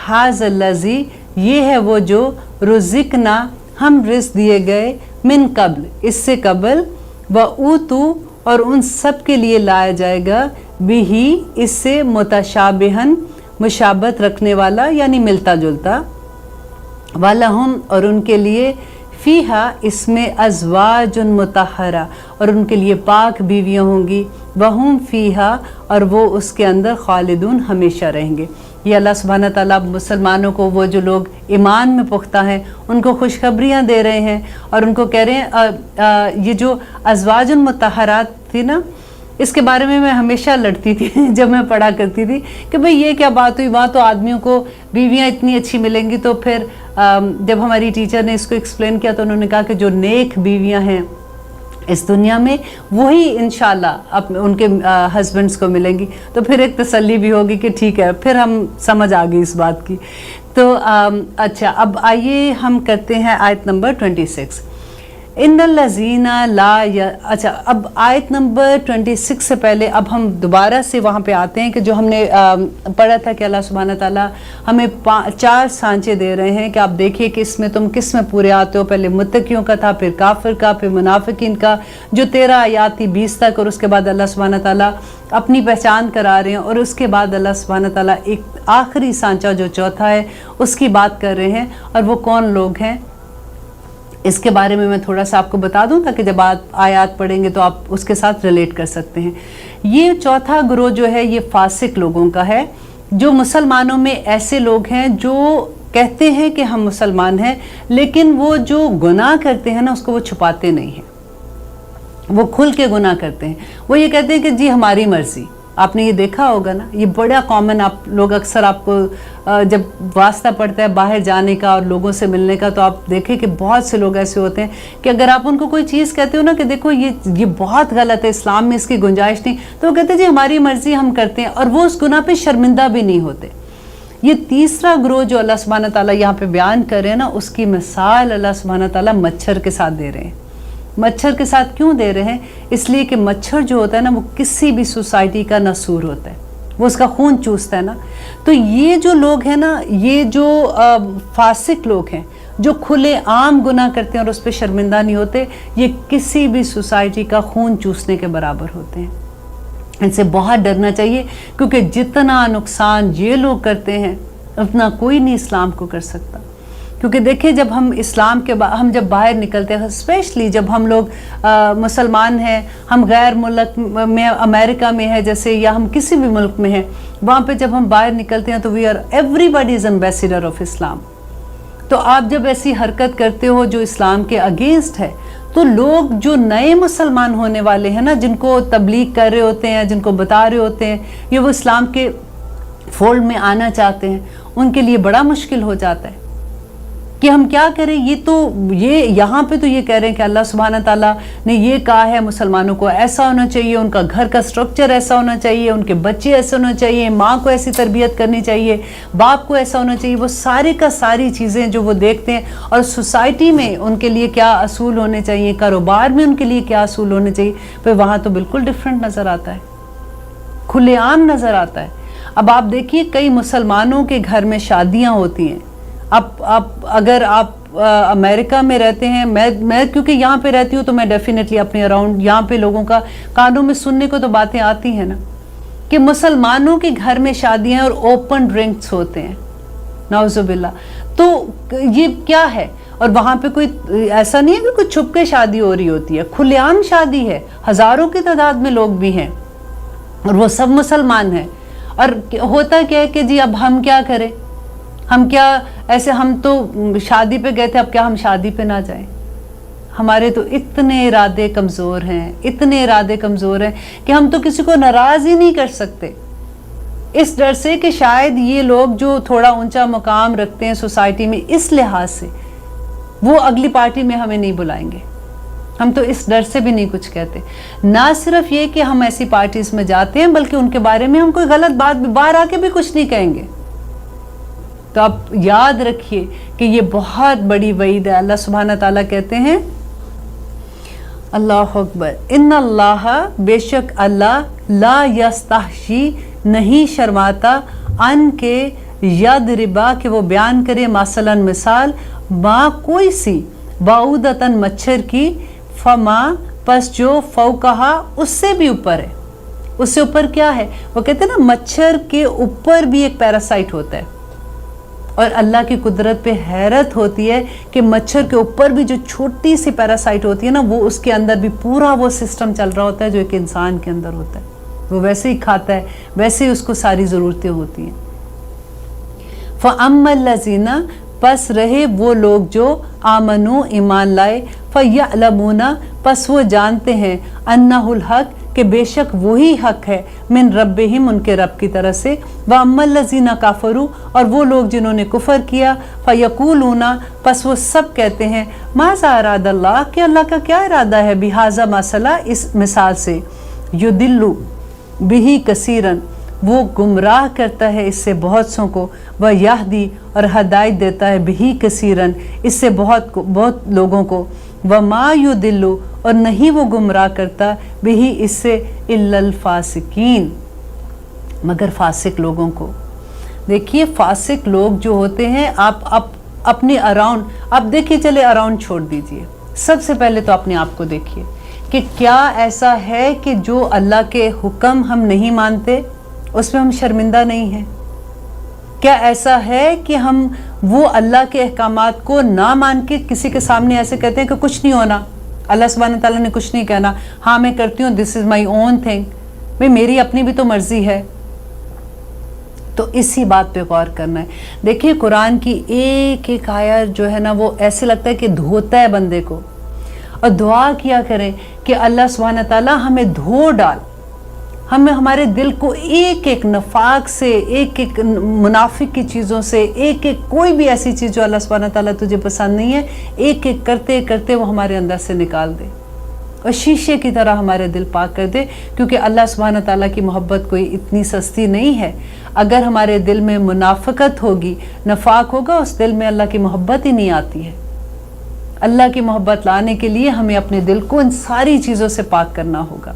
ھذا الذی یہ ہے وہ جو رزقنا ہم رزق دیے گئے، मिन कब्ल, इससे कबल, व ऊतू, और उन सब के लिए लाया जाएगा, बिही, इससे, मुतशाबिहन, मुशाबत रखने वाला यानी मिलता जुलता, वलहुम, और उनके लिए, फ़ीहा, इसमें, अज़वाजुन मुतहरा, और उनके लिए पाक बीवियाँ होंगी, वहुम फ़ीहा, और वो उसके अंदर खालिदून, हमेशा रहेंगे। ये अल्लाह सुब्हानहू व तआला मुसलमानों को, वो जो लोग ईमान में पुख्ता हैं, उनको खुशखबरियाँ दे रहे हैं और उनको कह रहे हैं ये जो अज़वाजुन मुतहरात थी ना, इसके बारे में मैं हमेशा लड़ती थी जब मैं पढ़ा करती थी कि भाई ये क्या बात हुई, वहाँ तो आदमियों को बीवियाँ इतनी अच्छी मिलेंगी। तो फिर जब हमारी टीचर ने इसको एक्सप्लेन किया तो उन्होंने कहा कि जो नेक बीवियाँ हैं इस दुनिया में वही इंशाल्लाह अब उनके हस्बैंड्स को मिलेंगी। तो फिर एक तसल्ली भी होगी कि ठीक है, फिर हम समझ आ गई इस बात की। तो अच्छा, अब आइए हम करते हैं आयत नंबर 26। इन्नल्लज़ीना ला, अच्छा अब आयत नंबर 26 से पहले अब हम दोबारा से वहाँ पे आते हैं कि जो हमने पढ़ा था कि अल्लाह सुब्हानहू व तआला हमें 4 सांचे दे रहे हैं कि आप देखिए कि इसमें तुम किस में पूरे आते हो। पहले मुत्तकियों का था, फिर काफिर का, फिर मुनाफिकीन का, जो 13 आयात थी 20 तक, और उसके बाद अल्लाह सुब्हानहू व तआला अपनी पहचान करा रहे हैं, और उसके बाद अल्लाह सुब्हानहू व तआला एक आखिरी सांचा जो चौथा है उसकी बात कर रहे हैं। और वो कौन लोग हैं इसके बारे में मैं थोड़ा सा आपको बता दूं ताकि जब आप आयत पढ़ेंगे तो आप उसके साथ रिलेट कर सकते हैं। ये चौथा ग्रोह जो है ये फासिक लोगों का है, जो मुसलमानों में ऐसे लोग हैं जो कहते हैं कि हम मुसलमान हैं, लेकिन वो जो गुनाह करते हैं ना उसको वो छुपाते नहीं हैं, वो खुल के गुनाह करते हैं। वो ये कहते हैं कि जी हमारी मर्जी। आपने ये देखा होगा ना, ये बड़ा कॉमन, आप लोग अक्सर, आपको जब वास्ता पड़ता है बाहर जाने का और लोगों से मिलने का, तो आप देखें कि बहुत से लोग ऐसे होते हैं कि अगर आप उनको कोई चीज़ कहते हो ना कि देखो ये बहुत गलत है, इस्लाम में इसकी गुंजाइश नहीं, तो वो कहते हैं जी हमारी मर्जी, हम करते हैं, और वो उस गुनाह पे शर्मिंदा भी नहीं होते। ये तीसरा ग्रोह जो अल्लाह सुब्हानहू व तआला यहाँ पे बयान कर रहे हैं ना, उसकी मिसाल अल्लाह सुब्हानहू व तआला मच्छर के साथ दे रहे हैं। मच्छर के साथ क्यों दे रहे हैं? इसलिए कि मच्छर जो होता है ना वो किसी भी सोसाइटी का नसूर होता है, वो उसका खून चूसता है ना। तो ये जो लोग हैं ना, ये जो फासिक लोग हैं जो खुले आम गुनाह करते हैं और उस पर शर्मिंदा नहीं होते, ये किसी भी सोसाइटी का खून चूसने के बराबर होते हैं। इनसे बहुत डरना चाहिए, क्योंकि जितना नुकसान ये लोग करते हैं उतना कोई नहीं इस्लाम को कर सकता। क्योंकि देखिए जब हम इस्लाम के हम जब बाहर निकलते हैं, स्पेशली जब हम लोग मुसलमान हैं, हम गैर मुल्क में, अमेरिका में है जैसे, या हम किसी भी मुल्क में हैं, वहाँ पे जब हम बाहर निकलते हैं तो we are everybody is ambassador of Islam. तो आप जब ऐसी हरकत करते हो जो इस्लाम के अगेंस्ट है, तो लोग जो नए मुसलमान होने वाले हैं ना, जिनको तबलीग कर रहे होते हैं, जिनको बता रहे होते हैं ये वो इस्लाम के फोल्ड में आना चाहते हैं, उनके लिए बड़ा मुश्किल हो जाता है कि हम क्या करें। ये यहाँ पे तो ये कह रहे हैं कि अल्लाह सुब्हानहू व तआला ने ये कहा है मुसलमानों को ऐसा होना चाहिए, उनका घर का स्ट्रक्चर ऐसा होना चाहिए, उनके बच्चे ऐसे होना चाहिए, माँ को ऐसी तरबियत करनी चाहिए, बाप को ऐसा होना चाहिए। वो सारे का सारी चीज़ें जो वो देखते हैं, और सोसाइटी में उनके लिए क्या असूल होने चाहिए, कारोबार में उनके लिए क्या असूल होने चाहिए, फिर वहाँ तो बिल्कुल डिफरेंट नज़र आता है, खुलेआम नज़र आता है। अब आप देखिए कई मुसलमानों के घर में शादियाँ होती हैं। अगर आप अमेरिका में रहते हैं, मैं क्योंकि यहाँ पे रहती हूँ तो मैं डेफिनेटली अपने अराउंड यहाँ पे लोगों का कानों में सुनने को तो बातें आती हैं ना कि मुसलमानों के घर में शादियाँ और ओपन ड्रिंक्स होते हैं, नाउजुबिल्लाह। तो ये क्या है? और वहाँ पे कोई ऐसा नहीं है कि कोई छुप के शादी हो रही होती है, खुलेआम शादी है, हज़ारों की तादाद में लोग भी हैं और वो सब मुसलमान हैं। और होता क्या है कि जी अब हम क्या करें, हम क्या ऐसे, हम तो शादी पे गए थे, अब क्या हम शादी पे ना जाएं? हमारे तो इतने इरादे कमज़ोर हैं, इतने इरादे कमज़ोर हैं कि हम तो किसी को नाराज़ ही नहीं कर सकते, इस डर से कि शायद ये लोग जो थोड़ा ऊंचा मुकाम रखते हैं सोसाइटी में, इस लिहाज से वो अगली पार्टी में हमें नहीं बुलाएंगे। हम तो इस डर से भी नहीं कुछ कहते। ना सिर्फ ये कि हम ऐसी पार्टीज़ में जाते हैं, बल्कि उनके बारे में हम कोई गलत बात बाहर आके भी कुछ नहीं कहेंगे। तो आप याद रखिए कि ये बहुत बड़ी वईद है। अल्लाह सुब्हानहू व तआला कहते हैं, अल्लाह अकबर, इन्ना अल्लाह, बेशक अल्लाह, ला यस्तहशी, नहीं शर्माता, अन के, यद रिबा, के वो बयान करे, मसलन मिसाल, माँ कोई सी, बाउदतन मच्छर की, फमा पस जो फौकहा उससे भी ऊपर है। उससे ऊपर क्या है? वो कहते हैं ना मच्छर के ऊपर भी एक पैरासाइट होता है, और अल्लाह की कुदरत पे हैरत होती है कि मच्छर के ऊपर भी जो छोटी सी पैरासाइट होती है ना, वो उसके अंदर भी पूरा वो सिस्टम चल रहा होता है जो एक इंसान के अंदर होता है। वो वैसे ही खाता है, वैसे ही उसको सारी ज़रूरतें होती हैं। फ़अम्मल लज़ीना, पस रहे वो लोग जो आमनू ईमान लाए, फ़यअलमूना, पस वो जानते हैं, अन्नहुल हक, कि बेशक वही हक है, मिन रब्बिहिम, उनके रब की तरफ से, व अम्मल लज़ीना काफरू, और वो लोग जिन्होंने कुफर किया, फ़यक़ूलूना, पस वो सब कहते हैं, माज़ा अरादल्लाह, कि अल्लाह का क्या इरादा है, बिहाज़ा मसला, इस मिसाल से, युदिल्लु बिही कसीरन, वो गुमराह करता है इससे बहुत सौ को, वह यहदी, और हदायत देता है, बिही कसीरन, इससे बहुत लोगों को, व मा युदिल्लु, और नहीं वो गुमराह करता, बिही, इससे, इल्लल फासिकीन, मगर फासिक लोगों को। देखिए फासिक लोग जो होते हैं, आप अपने अराउंड, आप देखिए, चले अराउंड छोड़ दीजिए, सबसे पहले तो अपने आप को देखिए कि क्या ऐसा है कि जो अल्लाह के हुक्म हम नहीं मानते उसमें हम शर्मिंदा नहीं हैं? क्या ऐसा है कि हम वो अल्लाह के अहकामात को ना मान के किसी के सामने ऐसे कहते हैं कि कुछ नहीं होना, अल्लाह सुब्हान ताला ने कुछ नहीं कहना, हाँ मैं करती हूँ, this is my own thing, भाई मेरी अपनी भी तो मर्जी है। तो इसी बात पे गौर करना है। देखिए कुरान की एक एक आयत जो है ना, वो ऐसे लगता है कि धोता है बंदे को, और दुआ किया करें कि अल्लाह सुब्हान ताला हमें धो डाल, हमें हमारे दिल को एक एक नफाक से, एक एक मुनाफिक की चीज़ों से, एक एक कोई भी ऐसी चीज़ जो अल्लाह सुब्हान ताला तुझे पसंद नहीं है, एक एक करते करते वो हमारे अंदर से निकाल दे, और शीशे की तरह हमारे दिल पाक कर दे, क्योंकि अल्लाह सुब्हान ताला की मोहब्बत कोई इतनी सस्ती नहीं है। अगर हमारे दिल में मुनाफिकत होगी, नफाक होगा, उस दिल में अल्लाह की मोहब्बत ही नहीं आती है। अल्लाह की मोहब्बत लाने के लिए हमें अपने दिल को इन सारी चीज़ों से पाक करना होगा।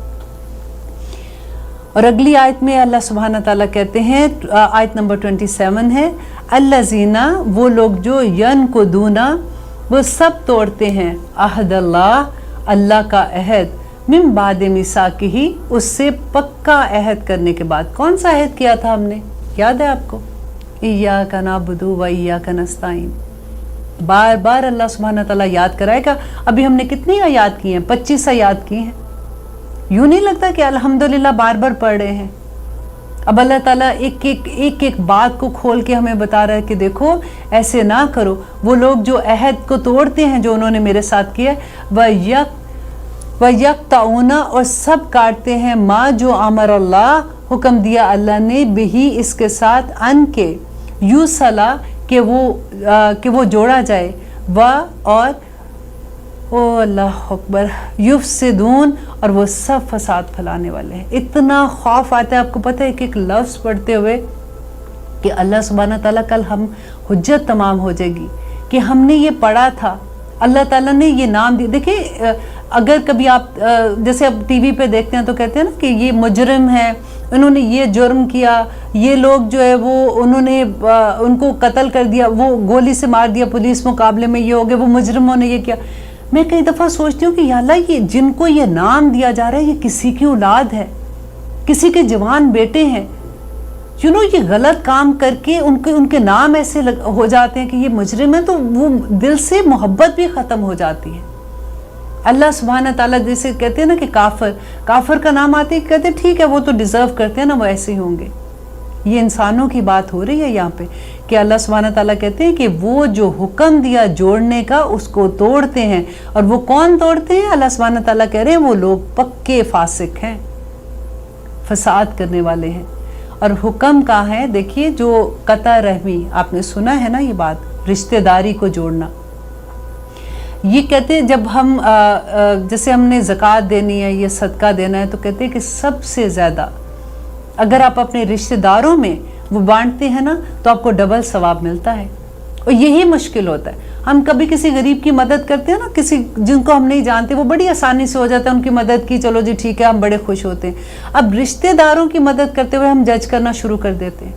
और अगली आयत में अल्लाह सुब्हान ताला कहते हैं, आयत नंबर 27 है, अल्लज़ीना, वो लोग जो यन को दूना, वो सब तोड़ते हैं, अहदल्लाह, अल्लाह का अहद, मिन बाद मिसाकिही, उससे पक्का अहद करने के बाद। कौन सा अहद किया था हमने, याद है आपको? इय्याका नअबुदु व इय्याका नस्तईन। बार बार अल्लाह सुब्हान ताला याद कराएगा। अभी हमने कितनी आयात की हैं? 25 आयात की हैं। यूँ नहीं लगता कि अल्हम्दुलिल्लाह बार बार पढ़ रहे हैं। अब अल्लाह ताला एक एक बात को खोल के हमें बता रहा है कि देखो ऐसे ना करो। वो लोग जो अहद को तोड़ते हैं जो उन्होंने मेरे साथ किया, व यक़ताऊना, और सब काटते हैं, माँ जो अमर अल्लाह, हुक्म दिया अल्लाह ने, बिही, इसके साथ, अन के, यूसला, कि वो जोड़ा जाए, व और ओ अल्लाह अकबर, युफ़सिदून, और वो सब फसाद फैलाने वाले हैं। इतना खौफ आता है, आपको पता है, एक लफ्ज़ पढ़ते हुए कि अल्लाह सुब्हान ताला कल हम हुज्जत तमाम हो जाएगी कि हमने ये पढ़ा था, अल्लाह ताला ने ये नाम दिया। देखिए अगर कभी आप जैसे अब टीवी पे देखते हैं तो कहते हैं ना कि ये मुजरिम है, उन्होंने ये जुर्म किया, ये लोग जो है वो उन्होंने उनको कत्ल कर दिया, वो गोली से मार दिया पुलिस मुकाबले में, ये हो गए, वो मुजरिमों ने ये किया। मैं कई दफ़ा सोचती हूँ कि या अल्लाह, ये जिनको ये नाम दिया जा रहा है, ये किसी की औलाद है, किसी के जवान बेटे हैं, ये गलत काम करके उनके नाम ऐसे हो जाते हैं कि ये मुजरिम है, तो वो दिल से मोहब्बत भी ख़त्म हो जाती है। अल्लाह सुब्हान ताला जैसे कहते हैं ना कि काफिर का नाम आते ही कहते हैं ठीक है, वो तो डिज़र्व करते हैं ना, वो ऐसे ही होंगे। ये इंसानों की बात हो रही है यहाँ पे कि अल्लाह सुब्हान ताला कहते हैं कि वो जो हुक्म दिया जोड़ने का, उसको तोड़ते हैं। और वो कौन तोड़ते हैं? अल्लाह सुब्हान ताला कह रहे हैं वो लोग पक्के फासिक हैं, फसाद करने वाले हैं। और हुक्म का है, देखिए, जो कता रहमी, आपने सुना है ना ये बात, रिश्तेदारी को जोड़ना। ये कहते हैं जब हम जैसे हमने ज़कात देनी है, ये सदका देना है, तो कहते हैं कि सबसे ज़्यादा अगर आप अपने रिश्तेदारों में वो बांटते हैं ना, तो आपको डबल सवाब मिलता है। और यही मुश्किल होता है, हम कभी किसी गरीब की मदद करते हैं ना, किसी जिनको हम नहीं जानते, वो बड़ी आसानी से हो जाता है, उनकी मदद की, चलो जी ठीक है, हम बड़े खुश होते हैं। अब रिश्तेदारों की मदद करते हुए हम जज करना शुरू कर देते हैं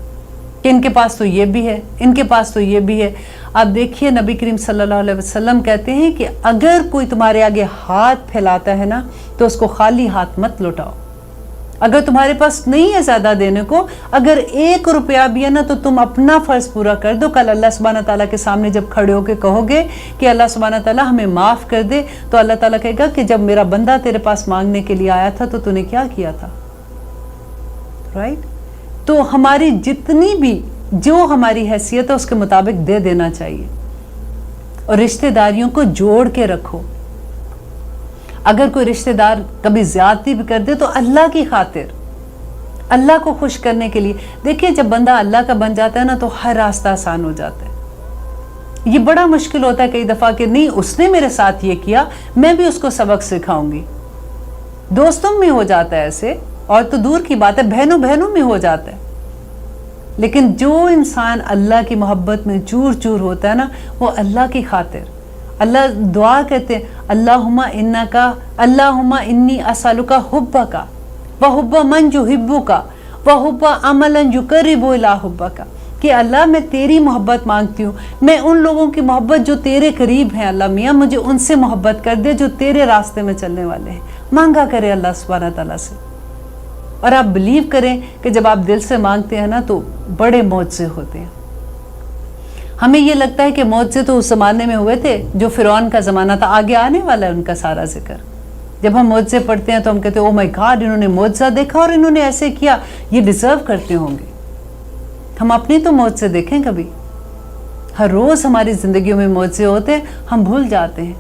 کہ ان کے پاس تو یہ بھی ہے، ان کے پاس تو یہ بھی ہے۔ آپ دیکھیے نبی کریم صلی اللہ علیہ وسلم کہتے ہیں کہ اگر کوئی تمہارے آگے ہاتھ پھیلاتا ہے نا تو اس کو خالی ہاتھ مت لوٹاؤ۔ اگر تمہارے پاس نہیں ہے زیادہ دینے کو، اگر 1 روپیہ بھی ہے نا تو تم اپنا فرض پورا کر دو۔ کل اللہ سبحانہ تعالیٰ کے سامنے جب کھڑے ہو کے کہو گے کہ اللہ سبحانہ تعالیٰ ہمیں معاف کر دے، تو اللہ تعالیٰ کہے گا کہ جب میرا بندہ تیرے پاس مانگنے کے لیے آیا تھا تو تو نے کیا کیا تھا، رائٹ؟ تو ہماری جتنی بھی جو ہماری حیثیت ہے اس کے مطابق دے دینا چاہیے، اور رشتہ داریوں کو جوڑ کے رکھو۔ اگر کوئی رشتہ دار کبھی زیادتی بھی کر دے تو اللہ کی خاطر، اللہ کو خوش کرنے کے لیے، دیکھیں جب بندہ اللہ کا بن جاتا ہے نا تو ہر راستہ آسان ہو جاتا ہے۔ یہ بڑا مشکل ہوتا ہے کئی دفعہ کہ نہیں اس نے میرے ساتھ یہ کیا، میں بھی اس کو سبق سکھاؤں گی۔ دوستوں میں ہو جاتا ہے ایسے، اور تو دور کی بات ہے بہنوں بہنوں میں ہو جاتا ہے، لیکن جو انسان اللہ کی محبت میں چور چور ہوتا ہے نا وہ اللہ کی خاطر، اللہ دعا کہتے ہیں اللہم انی اسألک حبک وحب من یحبک وحب عملا یقرب الی حبک، کہ اللہ میں تیری محبت مانگتی ہوں، میں ان لوگوں کی محبت جو تیرے قریب ہیں، اللہ میاں مجھے ان سے محبت کر دے جو تیرے راستے میں چلنے والے ہیں۔ مانگا کرے اللہ سبحانہ تعالیٰ سے، اور آپ بلیو کریں کہ جب آپ دل سے مانگتے ہیں نا تو بڑے معجزے ہوتے ہیں۔ ہمیں یہ لگتا ہے کہ معجزے تو اس زمانے میں ہوئے تھے جو فرعون کا زمانہ تھا، آگے آنے والا ہے ان کا سارا ذکر۔ جب ہم معجزے پڑھتے ہیں تو ہم کہتے ہیں او مائی گاڈ انہوں نے معجزہ دیکھا اور انہوں نے ایسے کیا، یہ ڈیزرو کرتے ہوں گے۔ ہم اپنی تو معجزے دیکھیں کبھی، ہر روز ہماری زندگیوں میں معجزے ہوتے ہیں، ہم بھول جاتے ہیں۔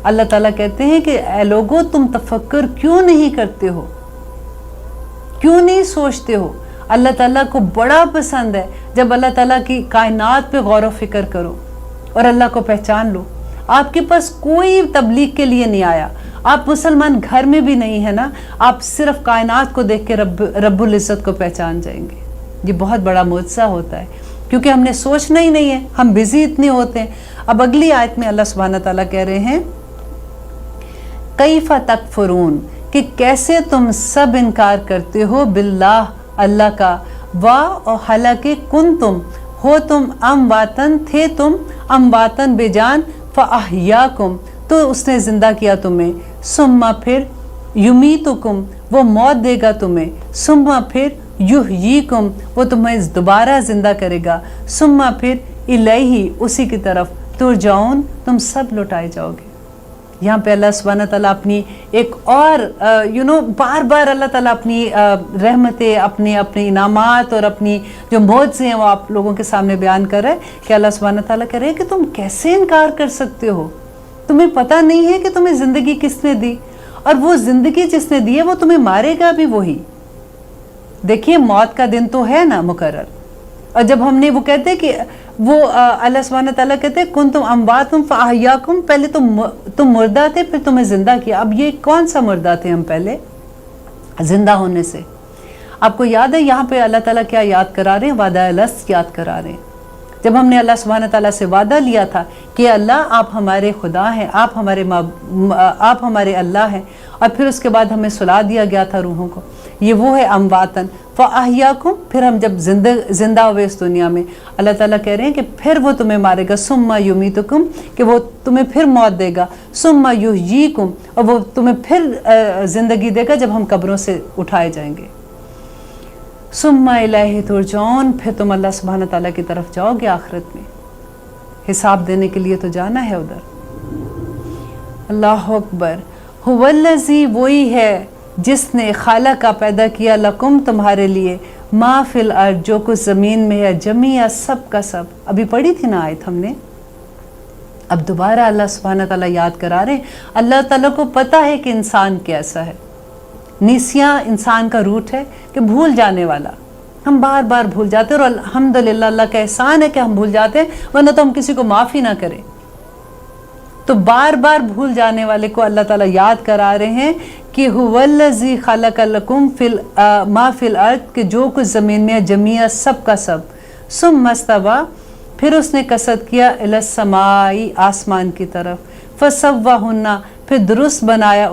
اللہ تعالیٰ کہتے ہیں کہ اے لوگو تم تفکر کیوں نہیں کرتے ہو، کیوں نہیں سوچتے ہو؟ اللہ تعالیٰ کو بڑا پسند ہے جب اللہ تعالیٰ کی کائنات پہ غور و فکر کرو اور اللہ کو پہچان لو۔ آپ کے پاس کوئی تبلیغ کے لیے نہیں آیا، آپ مسلمان گھر میں بھی نہیں ہے نا، آپ صرف کائنات کو دیکھ کے رب العزت کو پہچان جائیں گے۔ یہ بہت بڑا معجزہ ہوتا ہے، کیونکہ ہم نے سوچنا ہی نہیں ہے، ہم بزی اتنے ہوتے ہیں۔ اب اگلی آیت میں اللہ سبحانہ تعالیٰ کہہ رہے ہیں کیف تکفرون، کہ کیسے تم سب انکار کرتے ہو باللہ، اللہ کا، اور حالانکہ کنتم ہو تم امواتن، تھے تم امواتن بے جان، فاحیاکم تو اس نے زندہ کیا تمہیں، ثم پھر یمیتکم وہ موت دے گا تمہیں، ثم پھر یحییکم وہ تمہیں دوبارہ زندہ کرے گا، ثم پھر الیہ اسی کی طرف ترجعون تم سب لوٹائے جاؤ گے۔ یہاں پہ اللہ سبحانہ تعالیٰ اپنی ایک اور بار بار اللہ تعالیٰ اپنی رحمتیں، اپنی انعامات اور اپنی جو معجزے ہیں وہ آپ لوگوں کے سامنے بیان کر رہے ہیں کہ اللہ سبحانہ تعالیٰ کہہ رہے ہیں کہ تم کیسے انکار کر سکتے ہو؟ تمہیں پتہ نہیں ہے کہ تمہیں زندگی کس نے دی، اور وہ زندگی جس نے دی ہے وہ تمہیں مارے گا بھی وہی۔ دیکھیے موت کا دن تو ہے نا مقرر، اور جب ہم نے وہ کہتے کہ وہ اللہ سبحانہ تعالیٰ کہتے کنتم امواتم فاحیاکم، پہلے تم مردہ تھے پھر تمہیں زندہ کیا۔ اب یہ کون سا مردہ تھے ہم پہلے زندہ ہونے سے؟ آپ کو یاد ہے یہاں پہ اللہ تعالیٰ کیا یاد کرا رہے ہیں؟ وعدہ الست یاد کرا رہے ہیں۔ جب ہم نے اللہ سبحانہ تعالیٰ سے وعدہ لیا تھا کہ اللہ آپ ہمارے خدا ہیں، آپ ہمارے اللہ ہیں، اور پھر اس کے بعد ہمیں سلا دیا گیا تھا روحوں کو، یہ وہ ہے امواتن فاحیاکم، پھر ہم جب زندہ ہوئے اس دنیا میں، اللہ تعالیٰ کہہ رہے ہیں کہ پھر وہ تمہیں مارے گا، ثم یمیتکم کہ وہ تمہیں پھر موت دے گا، ثم یحییکم اور وہ تمہیں پھر زندگی دے گا جب ہم قبروں سے اٹھائے جائیں گے، ثم الیہ ترجعون پھر تم اللہ سبحانہ تعالیٰ کی طرف جاؤ گے آخرت میں، حساب دینے کے لیے تو جانا ہے ادھر۔ اللہ اکبر۔ هو الذی وہی ہے جس نے خالق کا پیدا کیا لکم تمہارے لیے ما فی الارض جو کچھ زمین میں ہے جمیع سب کا سب، ابھی پڑھی تھی نا آیت ہم نے، اب دوبارہ اللہ سبحانہ تعالیٰ یاد کرا رہے ہیں۔ اللہ تعالیٰ کو پتہ ہے کہ انسان کیسا ہے، نیسیاں انسان کا روٹ ہے کہ بھول جانے والا، ہم بار بار بھول جاتے ہیں، اور الحمدللہ اللہ کا احسان ہے کہ ہم بھول جاتے ہیں، ورنہ تو ہم کسی کو معاف ہی نہ کریں۔ تو بار بار بھول جانے والے کو اللہ تعالیٰ یاد کرا رہے ہیں کہ هو الذی خلق لکم ما فی الارض کہ جو کچھ زمین میں ہے جمیع سب کا سب، ثم استوی پھر اس نے قصد کیا الی السماء آسمان کی طرف، فسواہن پھر درست بنایا